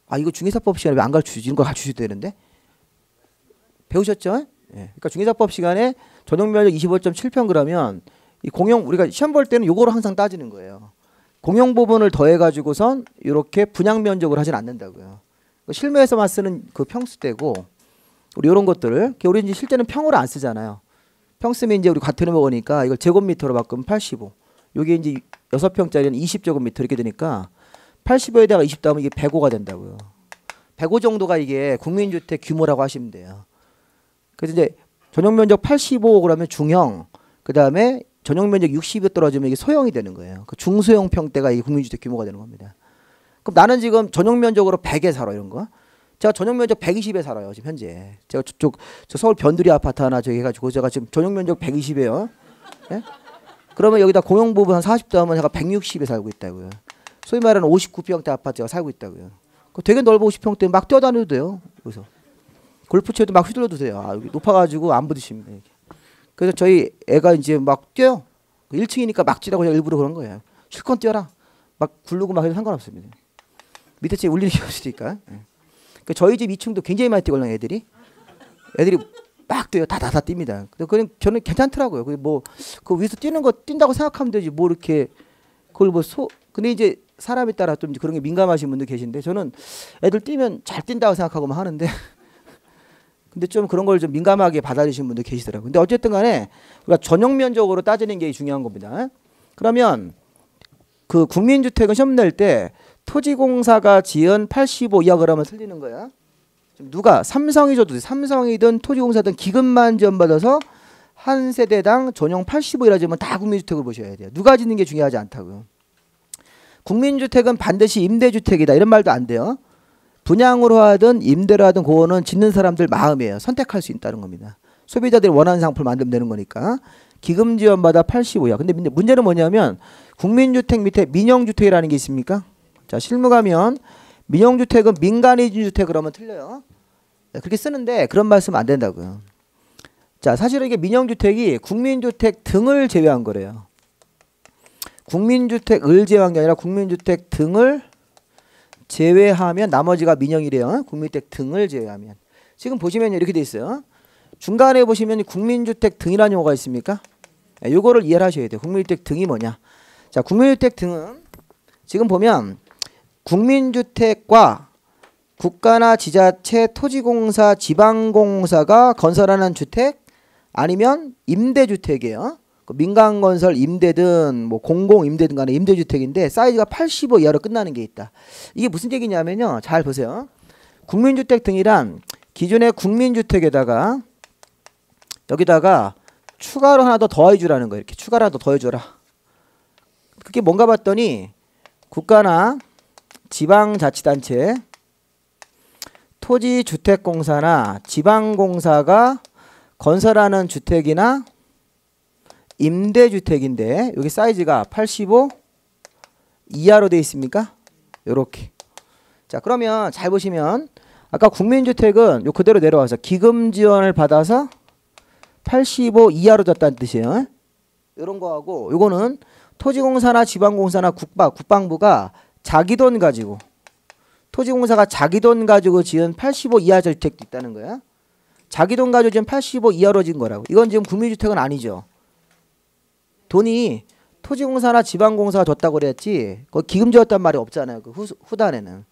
아, 이거 중개사법 시간에 왜 안 가르쳐주지? 이런 거 가르쳐줘야 되는데. 배우셨죠? 예. 그러니까 중개사법 시간에 전용 면적 25.7평 그러면 이 공용, 우리가 시험 볼 때는 요거로 항상 따지는 거예요. 공용 부분을 더해 가지고선 이렇게 분양 면적을 하진 않는다고요. 실무에서만 쓰는 그 평수대고, 우리 이런 것들을 우리 이제 실제는 평으로 안 쓰잖아요. 평 쓰면 이제 우리 과태료 먹으니까 이걸 제곱미터로 바꾸면 85. 요게 이제 6평짜리는 20제곱미터 이렇게 되니까 85에다가 20 더하면 이게 105가 된다고요. 105 정도가 이게 국민주택 규모라고 하시면 돼요. 그래서 이제 전용 면적 85 그러면 중형, 그 다음에 전용 면적 60이 떨어지면 이게 소형이 되는 거예요. 그 중소형 평대가 이게 국민주택 규모가 되는 겁니다. 그럼 나는 지금 전용 면적으로 100에 살아, 이런 거. 제가 전용 면적 120에 살아요, 지금 현재. 제가 저 서울 변두리 아파트 하나 저기 해가지고 제가 지금 전용 면적 120에요. 네? 그러면 여기다 공용 부분 한 40도 하면 제가 160에 살고 있다고요. 소위 말하는 59평대 아파트 제가 살고 있다고요. 되게 넓어 50평대 막 뛰어다녀도 돼요. 여기서. 골프채도 막 휘둘러도 돼요. 아, 여기 높아가지고 안 부딪힙니다. 이렇게. 그래서 저희 애가 이제 막 뛰어요. 1층이니까 막 뛰라고 일부러 그런 거예요. 실컷 뛰어라. 막 굴르고 막 해도 상관없습니다. 밑에 층에 울리는 게 없으니까. 그 저희 집 2층도 굉장히 많이 뛰거든요, 애들이 막 뛰어요. 다다다 뜁니다. 근데 그냥 저는 괜찮더라고요. 그 위에서 뛰는 거 뛴다고 생각하면 되지. 뭐 이렇게 그걸 근데 이제 사람에 따라 좀 그런 게 민감하신 분들 계신데, 저는 애들 뛰면 잘 뛴다고 생각하고만 하는데 근데 좀 그런 걸 좀 민감하게 받아들이시는 분들 계시더라고요. 근데 어쨌든 간에 우리가 전용 면적으로 따지는 게 중요한 겁니다. 그러면 그 국민주택은 시험 낼 때 토지공사가 지은 85 이하 그러면 틀리는 거야. 누가 삼성이 줘도 돼. 삼성이든 토지공사든 기금만 지원받아서 한 세대당 전용 85 이하 지으면 다 국민주택을 보셔야 돼요. 누가 짓는 게 중요하지 않다고요. 국민주택은 반드시 임대주택이다 이런 말도 안 돼요. 분양으로 하든 임대로 하든 그거는 짓는 사람들 마음이에요. 선택할 수 있다는 겁니다. 소비자들이 원하는 상품을 만들면 되는 거니까. 기금 지원받아 85야. 근데 문제는 뭐냐면 국민주택 밑에 민영주택이라는 게 있습니까? 자, 실무 가면 민영주택은 민간이 준 주택 그러면 틀려요. 그렇게 쓰는데 그런 말 쓰면 안 된다고요. 자, 사실은 이게 민영주택이 국민주택 등을 제외한 거래요. 국민주택을 제외한 게 아니라 국민주택 등을 제외하면 나머지가 민영이래요. 국민주택 등을 제외하면. 지금 보시면 이렇게 돼 있어요. 중간에 보시면 국민주택 등이라는 용어가 있습니까? 요거를 이해를 하셔야 돼요. 국민주택 등이 뭐냐. 자, 국민주택 등은 지금 보면 국민주택과 국가나 지자체, 토지공사, 지방공사가 건설하는 주택 아니면 임대주택이에요. 민간건설 임대든 뭐 공공임대든 간에 임대주택인데 사이즈가 85 이하로 끝나는 게 있다. 이게 무슨 얘기냐면요. 잘 보세요. 국민주택 등이란 기존의 국민주택에다가 여기다가 추가로 하나 더 더해 주라는 거예요. 이렇게 추가로 하나 더 더해 줘라. 그게 뭔가 봤더니 국가나 지방자치단체, 토지주택공사나 지방공사가 건설하는 주택이나 임대주택인데 여기 사이즈가 85 이하로 되어 있습니까? 요렇게. 자, 그러면 잘 보시면 아까 국민주택은 요 그대로 내려와서 기금 지원을 받아서 85 이하로 졌다는 뜻이에요. 이런 거하고 요거는 토지공사나 지방공사나 국방부가 자기 돈 가지고 토지공사가 자기 돈 가지고 지은 85 이하 주택도 있다는 거야. 자기 돈 가지고 지은 85 이하로 지은 거라고. 이건 지금 국민주택은 아니죠. 돈이 토지공사나 지방공사가 줬다고 그랬지 거기 기금 지었단 말이 없잖아요. 그 후단에는.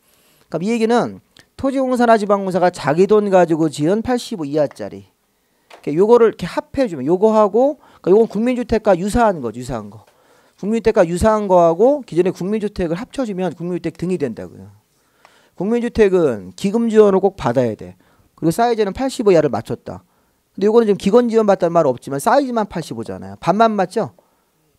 그럼 이 얘기는 토지공사나 지방공사가 자기 돈 가지고 지은 85 이하짜리 요거를 이렇게 합해주면 요거하고 그러니까 요건 국민주택과 유사한 거죠. 유사한 거. 국민주택과 유사한 거하고 기존의 국민주택을 합쳐주면 국민주택 등이 된다고요. 국민주택은 기금 지원을 꼭 받아야 돼. 그리고 사이즈는 85 이하를 맞췄다. 근데 요거는 지금 기금 지원 받다는 말 없지만 사이즈만 85잖아요. 반만 맞죠?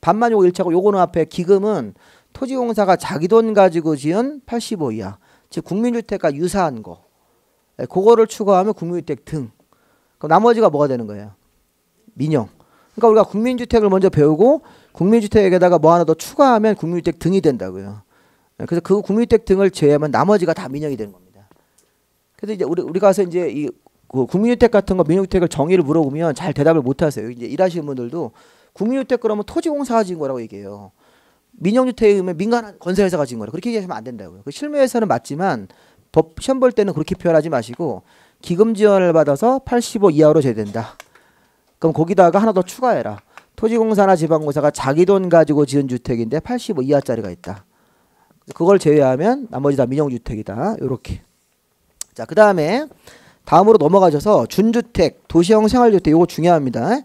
반만 요거 1차고 요거는 앞에 기금은 토지공사가 자기 돈 가지고 지은 85 이하. 즉 국민주택과 유사한 거. 그거를 추가하면 국민주택 등. 그럼 나머지가 뭐가 되는 거예요? 민영. 그러니까 우리가 국민주택을 먼저 배우고 국민주택에다가 뭐 하나 더 추가하면 국민주택 등이 된다고요. 그래서 그 국민주택 등을 제외하면 나머지가 다 민영이 되는 겁니다. 그래서 이제 우리 가서 이제 이 국민주택 같은 거 민영주택을 정의를 물어보면 잘 대답을 못 하세요. 이제 일하시는 분들도 국민주택 그러면 토지공사가 지은 거라고 얘기해요. 민영주택이면 민간 건설회사가 지은 거라고 그렇게 얘기하시면 안 된다고요. 그 실무에서는 맞지만 법 시험 볼 때는 그렇게 표현하지 마시고 기금 지원을 받아서 85 이하로 제된다. 그럼 거기다가 하나 더 추가해라. 토지공사나 지방공사가 자기 돈 가지고 지은 주택인데 85 이하짜리가 있다. 그걸 제외하면 나머지 다 민영주택이다. 요렇게. 자, 그 다음에 다음으로 넘어가셔서 준주택, 도시형 생활주택 요거 중요합니다.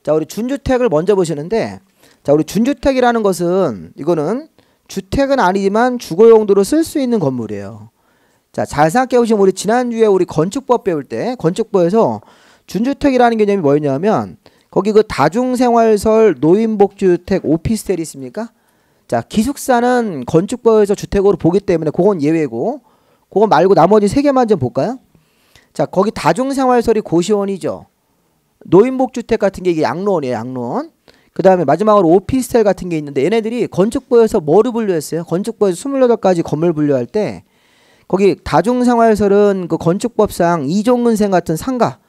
자, 우리 준주택을 먼저 보시는데 자, 우리 준주택이라는 것은 이거는 주택은 아니지만 주거 용도로 쓸 수 있는 건물이에요. 자, 잘 생각해 보시면 우리 지난주에 우리 건축법 배울 때 건축법에서 준주택이라는 개념이 뭐였냐면 거기 그 다중생활설, 노인복주택, 오피스텔이 있습니까? 자, 기숙사는 건축법에서 주택으로 보기 때문에 그건 예외고 그거 말고 나머지 세 개만 좀 볼까요? 자, 거기 다중생활설이 고시원이죠. 노인복주택 같은 게 이게 양로원이에요. 양로원. 그 다음에 마지막으로 오피스텔 같은 게 있는데 얘네들이 건축법에서 뭐를 분류했어요? 건축법에서 28가지 건물 분류할 때 거기 다중생활설은 그 건축법상 이종근생 같은 상가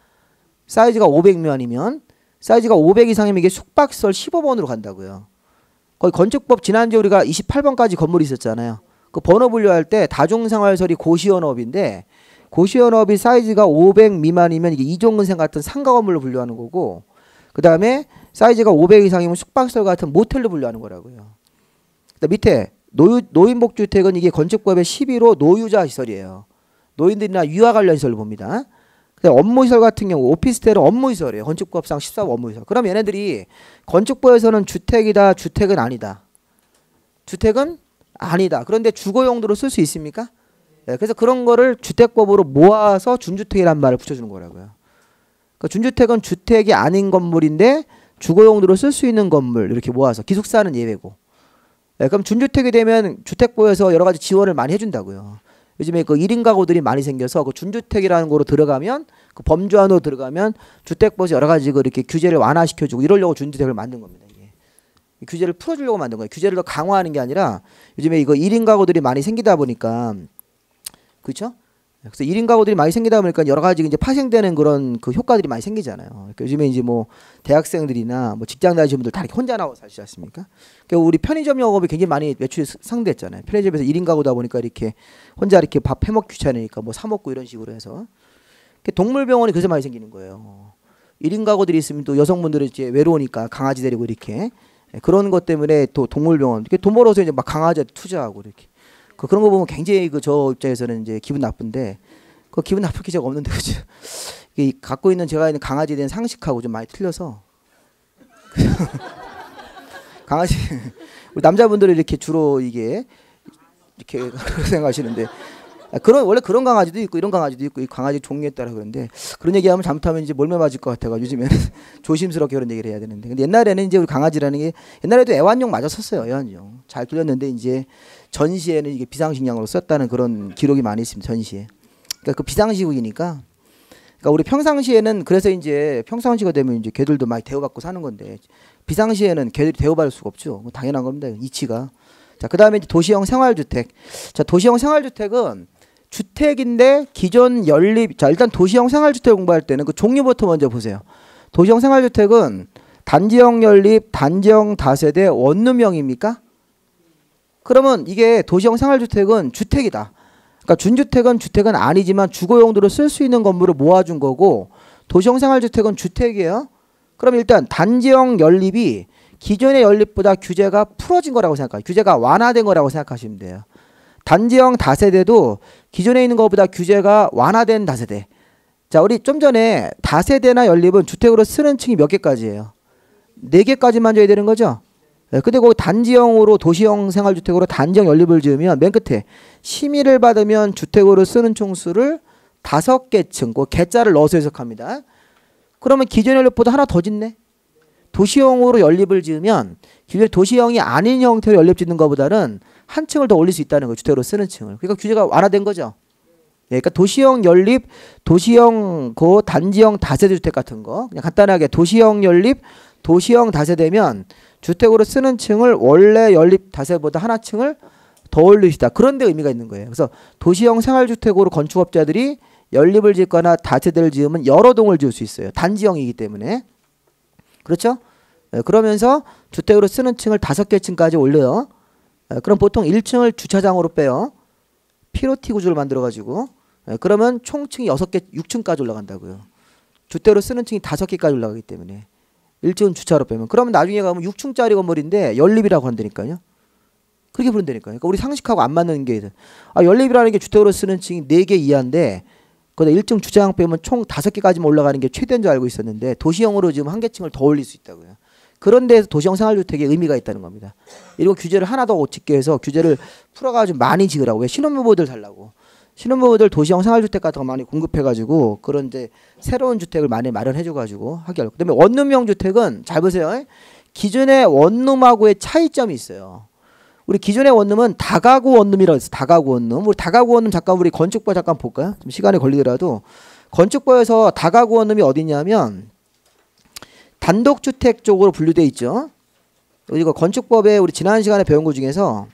사이즈가 500 미만이면 사이즈가 500 이상이면 이게 숙박설 15번으로 간다고요. 거기 건축법 지난주에 우리가 28번까지 건물이 있었잖아요. 그 번호 분류할 때 다중생활설이 고시원업인데 고시원업이 사이즈가 500 미만이면 이게 이종근생 같은 상가 건물로 분류하는 거고 그 다음에 사이즈가 500 이상이면 숙박설 같은 모텔로 분류하는 거라고요. 그다음 밑에 노인복주택은 이게 건축법의 11호 노유자 시설이에요. 노인들이나 유아 관련 시설로 봅니다. 업무시설 같은 경우 오피스텔은 업무시설이에요. 건축법상 14호 업무시설. 그럼 얘네들이 건축법에서는 주택이다, 주택은 아니다. 주택은 아니다. 그런데 주거 용도로 쓸 수 있습니까? 네, 그래서 그런 거를 주택법으로 모아서 준주택이라는 말을 붙여주는 거라고요. 그러니까 준주택은 주택이 아닌 건물인데 주거 용도로 쓸 수 있는 건물 이렇게 모아서 기숙사는 예외고. 네, 그럼 준주택이 되면 주택부에서 여러 가지 지원을 많이 해준다고요. 요즘에 그 1인 가구들이 많이 생겨서 그 준주택이라는 거로 들어가면 그 범주 안으로 들어가면 주택법에서 여러 가지 그 이렇게 규제를 완화시켜주고 이러려고 준주택을 만든 겁니다. 이게. 규제를 풀어주려고 만든 거예요. 규제를 더 강화하는 게 아니라 요즘에 이거 1인 가구들이 많이 생기다 보니까 그렇죠? 그래서 1인 가구들이 많이 생기다 보니까 여러 가지 이제 파생되는 그런 그 효과들이 많이 생기잖아요. 그러니까 요즘에 이제 뭐 대학생들이나 뭐 직장 다니시는 분들 다 이렇게 혼자 나와 사시지 않습니까? 그러니까 우리 편의점 영업이 굉장히 많이 매출이 상대했잖아요. 편의점에서 1인 가구다 보니까 이렇게 혼자 이렇게 밥 해먹기 귀찮으니까 뭐 사 먹고 이런 식으로 해서 동물병원이 그래서 많이 생기는 거예요. 1인 가구들이 있으면 또 여성분들이 이제 외로우니까 강아지 데리고 이렇게 그런 것 때문에 또 동물병원 이렇게 돈 벌어서 이제 막 강아지한테 투자하고 이렇게 그런 거 보면 굉장히 그 저 입장에서는 이제 기분 나쁜데 그 기분 나쁠 게 제가 없는데 그죠? 갖고 있는 제가 있는 강아지에 대한 상식하고 좀 많이 틀려서 강아지 우리 남자분들은 이렇게 주로 이게 이렇게 생각하시는데 원래 그런 강아지도 있고 이런 강아지도 있고 이 강아지 종류에 따라 그런데 그런 얘기하면 잘못하면 이제 몰매 맞을 것 같아가 요즘에는 조심스럽게 그런 얘기를 해야 되는데 근데 옛날에는 이제 우리 강아지라는 게 옛날에도 애완용 맞아 썼어요. 애완용 잘 들렸는데 이제 전시에는 이게 비상식량으로 썼다는 그런 기록이 많이 있습니다. 전시에 그러니까 그 비상시국이니까 그러니까 우리 평상시에는 그래서 이제 평상시가 되면 이제 개들도 많이 대우받고 사는 건데 비상시에는 개들이 대우받을 수가 없죠. 당연한 겁니다. 이치가. 자, 그다음에 이제 도시형 생활주택. 자, 도시형 생활주택은 주택인데 기존 연립. 자, 일단 도시형 생활주택 공부할 때는 그 종류부터 먼저 보세요. 도시형 생활주택은 단지형 연립, 단지형 다세대, 원룸형입니까? 그러면 이게 도시형 생활주택은 주택이다. 그러니까 준주택은 주택은 아니지만 주거 용도로 쓸 수 있는 건물을 모아준 거고 도시형 생활주택은 주택이에요. 그럼 일단 단지형 연립이 기존의 연립보다 규제가 풀어진 거라고 생각해요. 규제가 완화된 거라고 생각하시면 돼요. 단지형 다세대도 기존에 있는 것보다 규제가 완화된 다세대. 자, 우리 좀 전에 다세대나 연립은 주택으로 쓰는 층이 몇 개까지예요? 4개까지만 줘야 되는 거죠? 네, 근데 거기 단지형으로 도시형 생활주택으로 단지형 연립을 지으면 맨 끝에 심의를 받으면 주택으로 쓰는 총수를 5개 층, 그 개자를 넣어서 해석합니다. 그러면 기존 연립보다 하나 더 짓네. 도시형으로 연립을 지으면 기존 도시형이 아닌 형태로 연립 짓는 것보다는 한 층을 더 올릴 수 있다는 거예요. 주택으로 쓰는 층을. 그러니까 규제가 완화된 거죠. 네, 그러니까 도시형 연립, 도시형 고 단지형 다세대 주택 같은 거 그냥 간단하게 도시형 연립, 도시형 다세대면 주택으로 쓰는 층을 원래 연립 다세보다 하나 층을 더 올릴 수 있다. 그런 데 의미가 있는 거예요. 그래서 도시형 생활주택으로 건축업자들이 연립을 짓거나 다세대를 지으면 여러 동을 지을 수 있어요. 단지형이기 때문에. 그렇죠? 네, 그러면서 주택으로 쓰는 층을 5개 층까지 올려요. 네, 그럼 보통 1층을 주차장으로 빼요. 피로티 구조를 만들어가지고. 네, 그러면 총층이 6개, 6층까지 올라간다고요. 주택으로 쓰는 층이 5개까지 올라가기 때문에. 1층은 주차로 빼면. 그러면 나중에 가면 6층짜리 건물인데 연립이라고 한다니까요. 그렇게 부른다니까요. 그러니까 우리 상식하고 안 맞는 게 연립이라는 게 주택으로 쓰는 층이 4개 이하인데 거기다 1층 주차장 빼면 총 5개까지만 올라가는 게 최대인 줄 알고 있었는데 도시형으로 지금 한 개 층을 더 올릴 수 있다고요. 그런 데에서 도시형 생활주택에 의미가 있다는 겁니다. 이런 규제를 하나 더 짓게 해서 규제를 풀어가지고 많이 지으라고. 왜? 신혼부부들 살라고. 신혼부부들 도시형 생활주택 같은 거 많이 공급해가지고 그런 이제 새로운 주택을 많이 마련해줘가지고 하게 하려고. 그다음에 원룸형 주택은 잘 보세요. 기존의 원룸하고의 차이점이 있어요. 우리 기존의 원룸은 다가구 원룸이라고 했어요. 다가구 원룸. 우리 다가구 원룸 잠깐 우리 건축법 잠깐 볼까요? 좀 시간이 걸리더라도 건축법에서 다가구 원룸이 어디냐면 단독주택 쪽으로 분류돼 있죠. 이거 건축법에 우리 지난 시간에 배운 것 중에서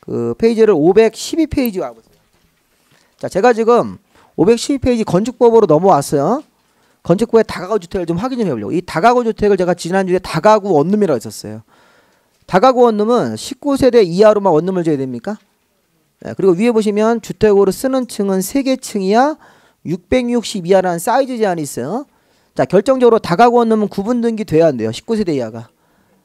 그 페이지를 512페이지 와보세요. 자, 제가 지금 512페이지 건축법으로 넘어왔어요. 건축법의 다가구 주택을 좀 확인 좀 해보려고. 이 다가구 주택을 제가 지난주에 다가구 원룸이라고 했었어요. 다가구 원룸은 19세대 이하로만 원룸을 줘야 됩니까? 네, 그리고 위에 보시면 주택으로 쓰는 층은 3개 층이야 660 이하라는 사이즈 제한이 있어요. 자, 결정적으로 다가구 원룸은 구분 등기 돼야 안 돼요. 19세대 이하가.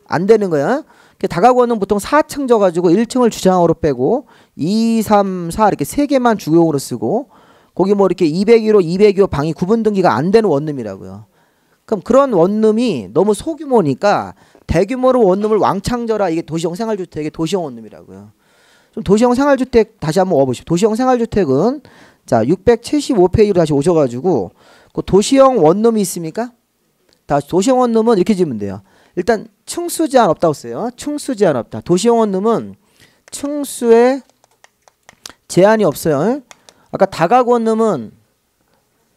안 되는 거야. 다가구 원룸 보통 4층 져가지고 1층을 주차장으로 빼고 2, 3, 4 이렇게 3개만 주거용으로 쓰고 거기 뭐 이렇게 202호, 202호 방이 구분 등기가 안 되는 원룸이라고요. 그럼 그런 원룸이 너무 소규모니까 대규모로 원룸을 왕창 져라. 이게 도시형 생활주택의 도시형 원룸이라고요. 좀 도시형 생활주택 다시 한번 와보시죠. 도시형 생활주택은 자 675페이지로 다시 오셔가지고 그 도시형 원룸이 있습니까? 다시 도시형 원룸은 이렇게 지으면 돼요. 일단 층수 제한 없다고 써요. 층수 제한 없다. 도시형 원룸은 층수에 제한이 없어요. 아까 다가구 원룸은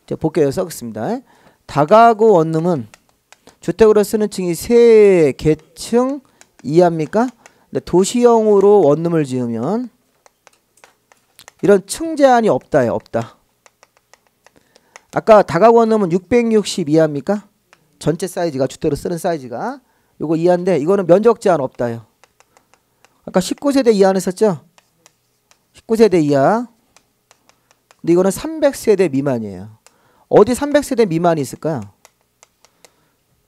제가 볼게요. 써겠습니다. 다가구 원룸은 주택으로 쓰는 층이 3개층 이하입니까? 근데 도시형으로 원룸을 지으면 이런 층 제한이 없다요. 없다. 아까 다가구 원룸은 660 이하입니까? 전체 사이즈가 주택으로 쓰는 사이즈가 요거 이하인데 이거는 면적 제한 없다요. 아까 19세대 이하는 썼죠? 19세대 이하. 근데 이거는 300세대 미만이에요. 어디 300세대 미만이 있을까요?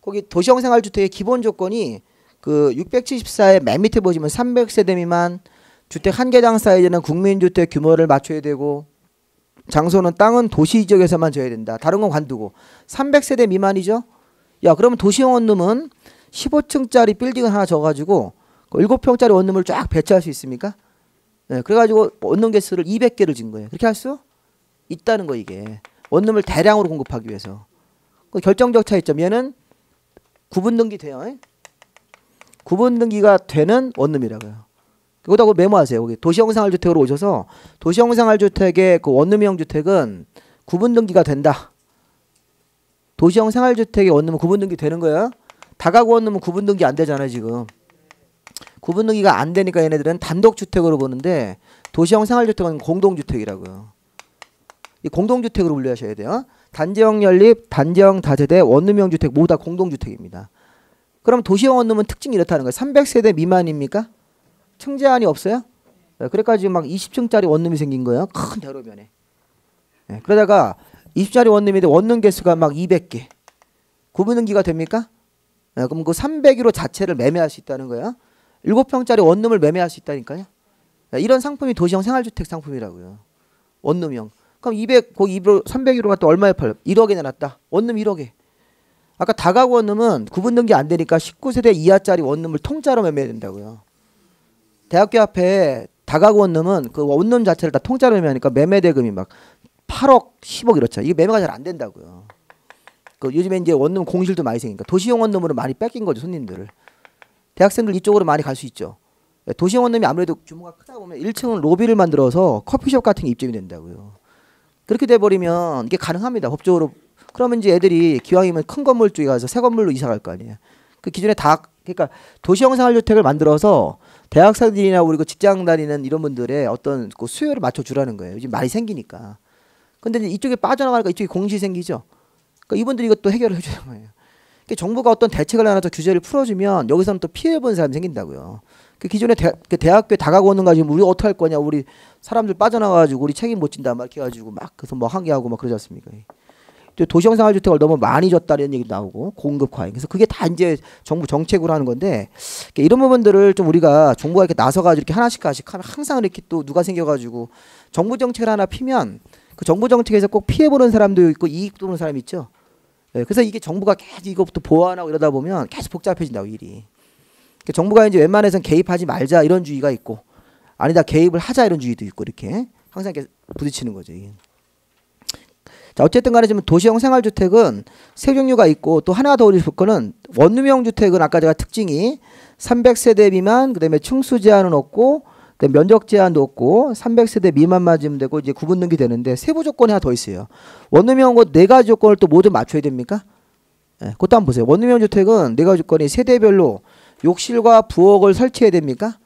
거기 도시형 생활주택의 기본 조건이 그 674의 맨 밑에 보시면 300세대 미만, 주택 1개당 사이즈는 국민주택 규모를 맞춰야 되고 장소는 땅은 도시 지역에서만 져야 된다. 다른 건 관두고 300세대 미만이죠? 야, 그러면 도시형 원룸은 15층짜리 빌딩을 하나 져가지고 7평짜리 원룸을 쫙 배치할 수 있습니까? 네, 그래가지고 원룸 개수를 200개를 진 거예요. 그렇게 할 수 있다는 거 이게. 원룸을 대량으로 공급하기 위해서. 그 결정적 차이점. 얘는 구분 등기 돼요. 구분 등기가 되는 원룸이라고요. 그거다고 메모하세요. 여기 도시형 생활주택으로 오셔서 도시형 생활주택의 그 원룸형 주택은 구분 등기가 된다. 도시형 생활주택의 원룸은 구분등기 되는 거야. 다가구 원룸은 구분등기 안 되잖아요 지금. 구분등기가 안 되니까 얘네들은 단독주택으로 보는데 도시형 생활주택은 공동주택이라고요. 이 공동주택으로 분류하셔야 돼요. 단지형 연립, 단지형 다세대, 원룸형 주택 모두 다 공동주택입니다. 그럼 도시형 원룸은 특징이 이렇다는 거예요. 300세대 미만입니까? 층제한이 없어요? 네, 그래가지고 막 20층짜리 원룸이 생긴 거예요. 큰 대로변에. 네, 그러다가 20짜리 원룸인데 원룸 개수가 막 200개. 구분등기가 됩니까? 네, 그럼 그 301호 자체를 매매할 수 있다는 거예요. 7평짜리 원룸을 매매할 수 있다니까요. 네, 이런 상품이 도시형 생활주택 상품이라고요. 원룸형. 그럼 301호가 또 얼마에 팔려? 1억에 내놨다. 원룸 1억에. 아까 다가구 원룸은 구분등기 안 되니까 19세대 이하짜리 원룸을 통짜로 매매해야 된다고요. 대학교 앞에 다가구 원룸은 그 원룸 자체를 다 통짜로 매매하니까 매매 대금이 막 8억, 10억 이렇죠. 이게 매매가 잘 안 된다고요. 그 요즘에 이제 원룸 공실도 많이 생기니까 도시형 원룸으로 많이 뺏긴 거죠, 손님들을. 대학생들 이쪽으로 많이 갈 수 있죠. 도시형 원룸이 아무래도 규모가 크다 보면 1층은 로비를 만들어서 커피숍 같은 게 입점이 된다고요. 그렇게 돼버리면 이게 가능합니다, 법적으로. 그러면 이제 애들이 기왕이면 큰 건물 쪽에 가서 새 건물로 이사 갈 거 아니에요. 그 기존에 다, 그러니까 도시형 생활주택을 만들어서 대학생들이나 우리 그 직장 다니는 이런 분들의 어떤 그 수요를 맞춰주라는 거예요. 요즘 많이 생기니까. 근데 이제 이쪽에 빠져나가니까 이쪽에 공시 생기죠. 그러니까 이분들이 이것도 해결을 해주는 거예요. 그러니까 정부가 어떤 대책을 하나 더 규제를 풀어주면 여기서는 또 피해본 사람이 생긴다고요. 그 기존에 그 대학교에 다가고 오는 가지고 우리 어떻게 할 거냐, 우리 사람들 빠져나가가지고 우리 책임 못 진다 막 이렇게 해가지고 막 그래서 뭐 항의하고 막 그러지 않습니까? 도시형 생활주택을 너무 많이 줬다는 얘기도 나오고 공급 과잉. 그래서 그게 다 이제 정부 정책으로 하는 건데 이런 부분들을 좀 우리가 정부가 이렇게 나서가지고 이렇게 하나씩 하면 항상 이렇게 또 누가 생겨가지고 정부 정책을 하나 피면 그 정부 정책에서 꼭 피해보는 사람도 있고 이익 보는 사람이 있죠. 네, 그래서 이게 정부가 계속 이것부터 보완하고 이러다 보면 계속 복잡해진다고 일이. 그러니까 정부가 이제 웬만해서는 개입하지 말자 이런 주의가 있고 아니다 개입을 하자 이런 주의도 있고 이렇게 항상 이렇게 부딪히는 거죠. 이게. 자, 어쨌든 간에 지금 도시형 생활주택은 세 종류가 있고 또 하나 더 올릴 거는 원룸형 주택은 아까 제가 특징이 300세대 미만, 그다음에 층수 제한은 없고 그다음에 면적 제한도 없고 300세대 미만 맞으면 되고 이제 구분등기 되는데 세부 조건이 하나 더 있어요. 원룸형 것 네 가지 조건을 또 모두 맞춰야 됩니까? 네, 그것도 한번 보세요. 원룸형 주택은 네 가지 조건이 세대별로 욕실과 부엌을 설치해야 됩니까?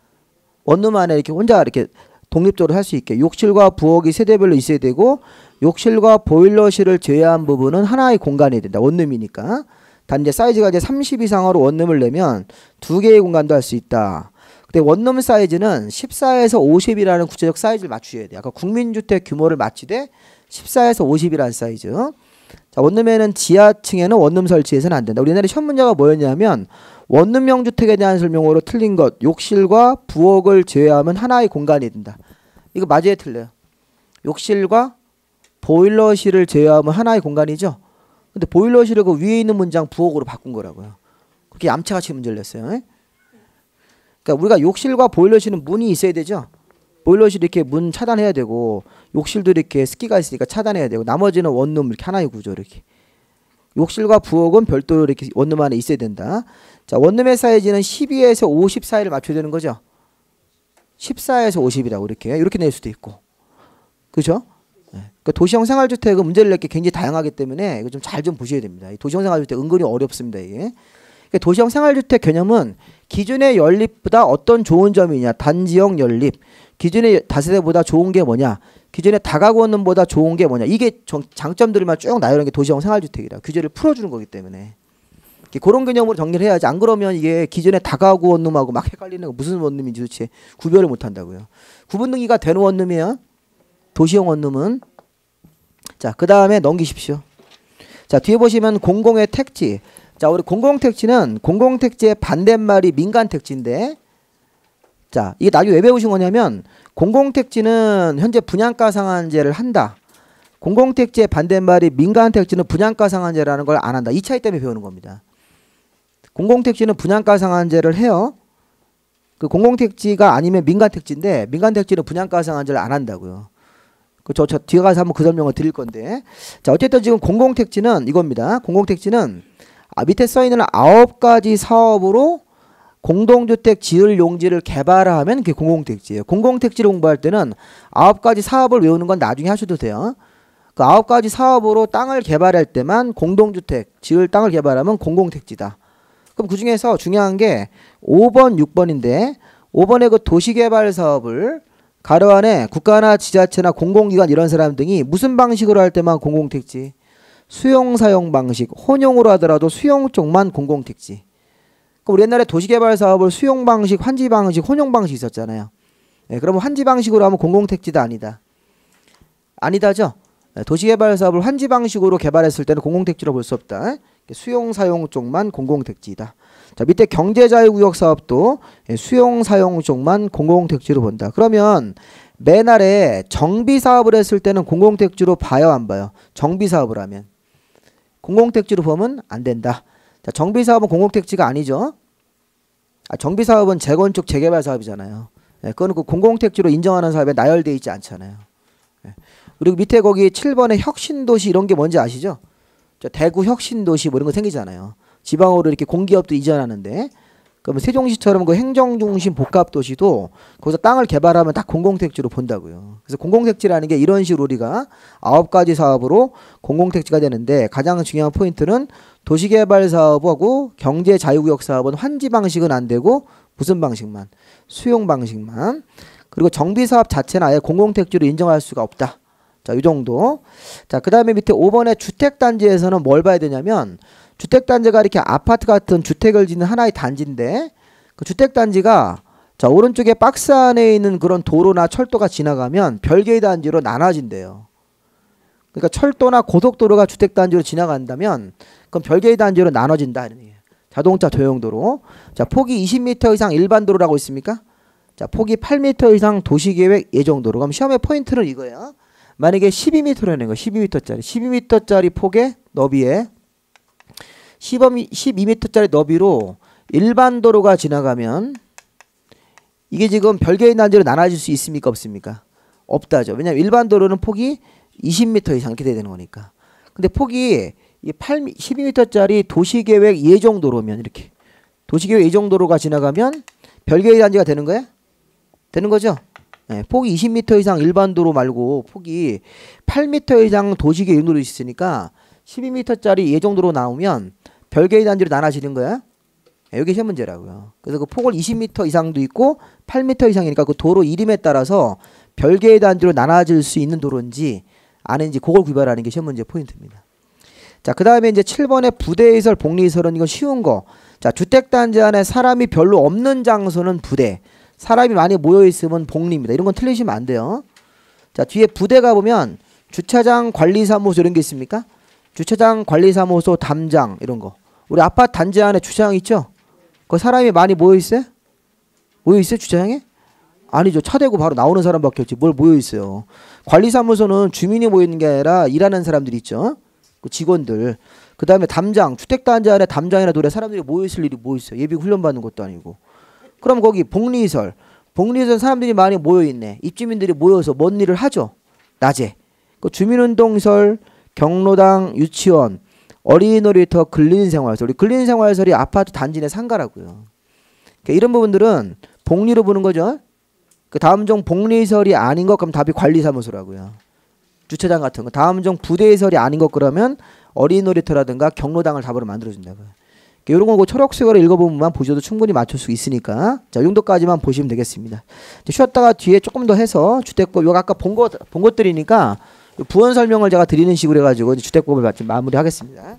원룸 안에 이렇게 혼자 이렇게 독립적으로 할 수 있게 욕실과 부엌이 세대별로 있어야 되고 욕실과 보일러실을 제외한 부분은 하나의 공간이 된다. 원룸이니까. 단 이제 사이즈가 이제 30 이상으로 원룸을 내면 두 개의 공간도 할 수 있다. 근데 원룸 사이즈는 14에서 50이라는 구체적 사이즈를 맞추셔야 돼요. 아까 국민주택 규모를 맞추되 14에서 50이라는 사이즈. 자, 원룸에는 지하층에는 원룸 설치해서는 안 된다. 우리 옛날에 시험 문제가 뭐였냐면 원룸형 주택에 대한 설명으로 틀린 것, 욕실과 부엌을 제외하면 하나의 공간이 된다. 이거 맞아요, 틀려요? 욕실과 보일러실을 제외하면 하나의 공간이죠. 근데 보일러실을 그 위에 있는 문장 부엌으로 바꾼 거라고요. 그렇게 얌체같이 문제를 냈어요. 에? 그러니까 우리가 욕실과 보일러실은 문이 있어야 되죠. 보일러실 이렇게 문 차단해야 되고 욕실도 이렇게 습기가 있으니까 차단해야 되고 나머지는 원룸 이렇게 하나의 구조 이렇게. 욕실과 부엌은 별도로 이렇게 원룸 안에 있어야 된다. 자, 원룸의 사이즈는 12에서 50 사이를 맞춰야 되는 거죠. 14에서 50이라고 이렇게 낼 수도 있고. 그죠? 네. 그러니까 도시형 생활주택은 문제를 낼 게 굉장히 다양하기 때문에 이거 좀 잘 좀 보셔야 됩니다. 이 도시형 생활주택 은근히 어렵습니다. 이게. 그러니까 도시형 생활주택 개념은 기존의 연립보다 어떤 좋은 점이 있냐. 단지형 연립. 기존의 다세대보다 좋은 게 뭐냐. 기존의 다가구 원룸보다 좋은 게 뭐냐. 이게 장점들만 쭉 나열한 게 도시형 생활주택이라. 규제를 풀어주는 거기 때문에. 그런 개념으로 정리를 해야지. 안 그러면 이게 기존의 다가구 원룸하고 막 헷갈리는 거 무슨 원룸인지 도대체 구별을 못 한다고요. 구분등기가 되는 원룸이야. 도시형 원룸은. 자, 그 다음에 넘기십시오. 자, 뒤에 보시면 공공의 택지. 자, 우리 공공택지는 공공택지의 반대말이 민간택지인데, 자, 이게 나중에 왜 배우신 거냐면 공공택지는 현재 분양가 상한제를 한다. 공공택지의 반대말이 민간택지는 분양가 상한제라는 걸 안 한다. 이 차이 때문에 배우는 겁니다. 공공택지는 분양가 상한제를 해요. 그 공공택지가 아니면 민간택지인데 민간택지는 분양가 상한제를 안 한다고요. 저 뒤에 가서 한번 그 설명을 드릴 건데, 자, 어쨌든 지금 공공택지는 이겁니다. 공공택지는 밑에 써있는 9가지 사업으로 공동주택 지을 용지를 개발하면 그게 공공택지예요. 공공택지를 공부할 때는 9가지 사업을 외우는 건 나중에 하셔도 돼요. 그 9가지 사업으로 땅을 개발할 때만 공동주택 지을 땅을 개발하면 공공택지다. 그럼 그 중에서 중요한 게 5번, 6번인데 5번의 그 도시개발 사업을 가로 안에 국가나 지자체나 공공기관 이런 사람 등이 무슨 방식으로 할 때만 공공택지? 수용사용 방식, 혼용으로 하더라도 수용 쪽만 공공택지. 그럼 우리 옛날에 도시개발 사업을 수용 방식, 환지 방식, 혼용 방식 있었잖아요. 네, 그러면 환지 방식으로 하면 공공택지다 아니다? 아니다죠? 네, 도시개발 사업을 환지 방식으로 개발했을 때는 공공택지로 볼 수 없다. 수용사용 쪽만 공공택지다. 자, 밑에 경제자유구역 사업도 수용사용 쪽만 공공택지로 본다. 그러면 맨 아래 정비사업을 했을 때는 공공택지로 봐요, 안 봐요? 정비사업을 하면. 공공택지로 보면 안 된다. 자, 정비사업은 공공택지가 아니죠. 정비사업은 재건축, 재개발 사업이잖아요. 그거는 그 공공택지로 인정하는 사업에 나열되어 있지 않잖아요. 그리고 밑에 거기 7번에 혁신도시 이런 게 뭔지 아시죠? 대구 혁신도시 뭐 이런 거 생기잖아요. 지방으로 이렇게 공기업도 이전하는데, 그러면 세종시처럼 그 행정중심 복합도시도 거기서 땅을 개발하면 딱 공공택지로 본다고요. 그래서 공공택지라는 게 이런 식으로 우리가 9가지 사업으로 공공택지가 되는데, 가장 중요한 포인트는 도시개발 사업하고 경제자유구역 사업은 환지 방식은 안 되고 무슨 방식만? 수용 방식만. 그리고 정비사업 자체는 아예 공공택지로 인정할 수가 없다. 자, 이 정도. 자, 그 다음에 밑에 5번의 주택단지에서는 뭘 봐야 되냐면, 주택단지가 이렇게 아파트 같은 주택을 짓는 하나의 단지인데, 그 주택단지가 자, 오른쪽에 박스 안에 있는 그런 도로나 철도가 지나가면 별개의 단지로 나눠진대요. 그러니까 철도나 고속도로가 주택단지로 지나간다면 그럼 별개의 단지로 나눠진다 이런 얘기예요. 자동차 도용도로. 자, 폭이 20m 이상 일반 도로라고 있습니까? 자, 폭이 8m 이상 도시계획 예정도로. 그럼 시험의 포인트는 이거예요. 만약에 12m라는 거, 12m짜리. 12m짜리 폭의 너비에 12m짜리 너비로 일반 도로가 지나가면 이게 지금 별개의 단지로 나눠질 수 있습니까? 없습니까? 없다죠. 왜냐하면 일반 도로는 폭이 20m 이상 이렇게 돼야 되는 거니까. 근데 폭이 12m짜리 도시계획 예정도로면 이렇게 도시계획 예정도로가 지나가면 별개의 단지가 되는 거야? 되는 거죠? 네, 폭이 20m 이상 일반 도로 말고 폭이 8m 이상 도시계획 예정도로 있으니까 12m짜리 예정도로 나오면 별개의 단지로 나눠지는 거야. 네, 이게 시험 문제라고요. 그래서 그 폭을 20m 이상도 있고 8m 이상이니까 그 도로 이름에 따라서 별개의 단지로 나눠질 수 있는 도로인지 아닌지 그걸 구별하는 게 시험 문제 포인트입니다. 자, 그 다음에 이제 7번의 부대시설, 복리시설은 이건 쉬운 거. 자, 주택단지 안에 사람이 별로 없는 장소는 부대. 사람이 많이 모여있으면 복리입니다. 이런 건 틀리시면 안 돼요. 자, 뒤에 부대 가보면 주차장 관리사무소 이런 게 있습니까? 주차장 관리사무소 담장 이런 거. 우리 아파트 단지 안에 주차장 있죠? 그 사람이 많이 모여있어요? 모여있어요? 주차장에? 아니죠. 차 대고 바로 나오는 사람밖에 없지. 뭘 모여있어요. 관리사무소는 주민이 모이는 게 아니라 일하는 사람들이 있죠. 그 직원들. 그 다음에 담장. 주택단지 안에 담장이나 도로에 사람들이 모여있을 일이 뭐 있어요. 예비 훈련 받는 것도 아니고. 그럼 거기 복리시설. 복리시설 사람들이 많이 모여있네. 입주민들이 모여서 뭔 일을 하죠. 낮에. 그 주민운동시설, 경로당, 유치원, 어린이 놀이터, 근린생활시설. 우리 근린생활시설이 아파트 단지 내 상가라고요. 그러니까 이런 부분들은 복리로 보는 거죠. 그 다음 종 복리시설이 아닌 것 그럼 답이 관리사무소라고요. 주차장 같은 거. 다음 종 부대시설이 아닌 것 그러면 어린이 놀이터라든가 경로당을 답으로 만들어준다고요. 이런 거 초록색으로 읽어보면 보셔도 충분히 맞출 수 있으니까 자, 이 정도까지만 보시면 되겠습니다. 쉬었다가 뒤에 조금 더 해서 주택법 이거 아까 본 것들이니까 부연 설명을 제가 드리는 식으로 해가지고 주택법을 마무리하겠습니다.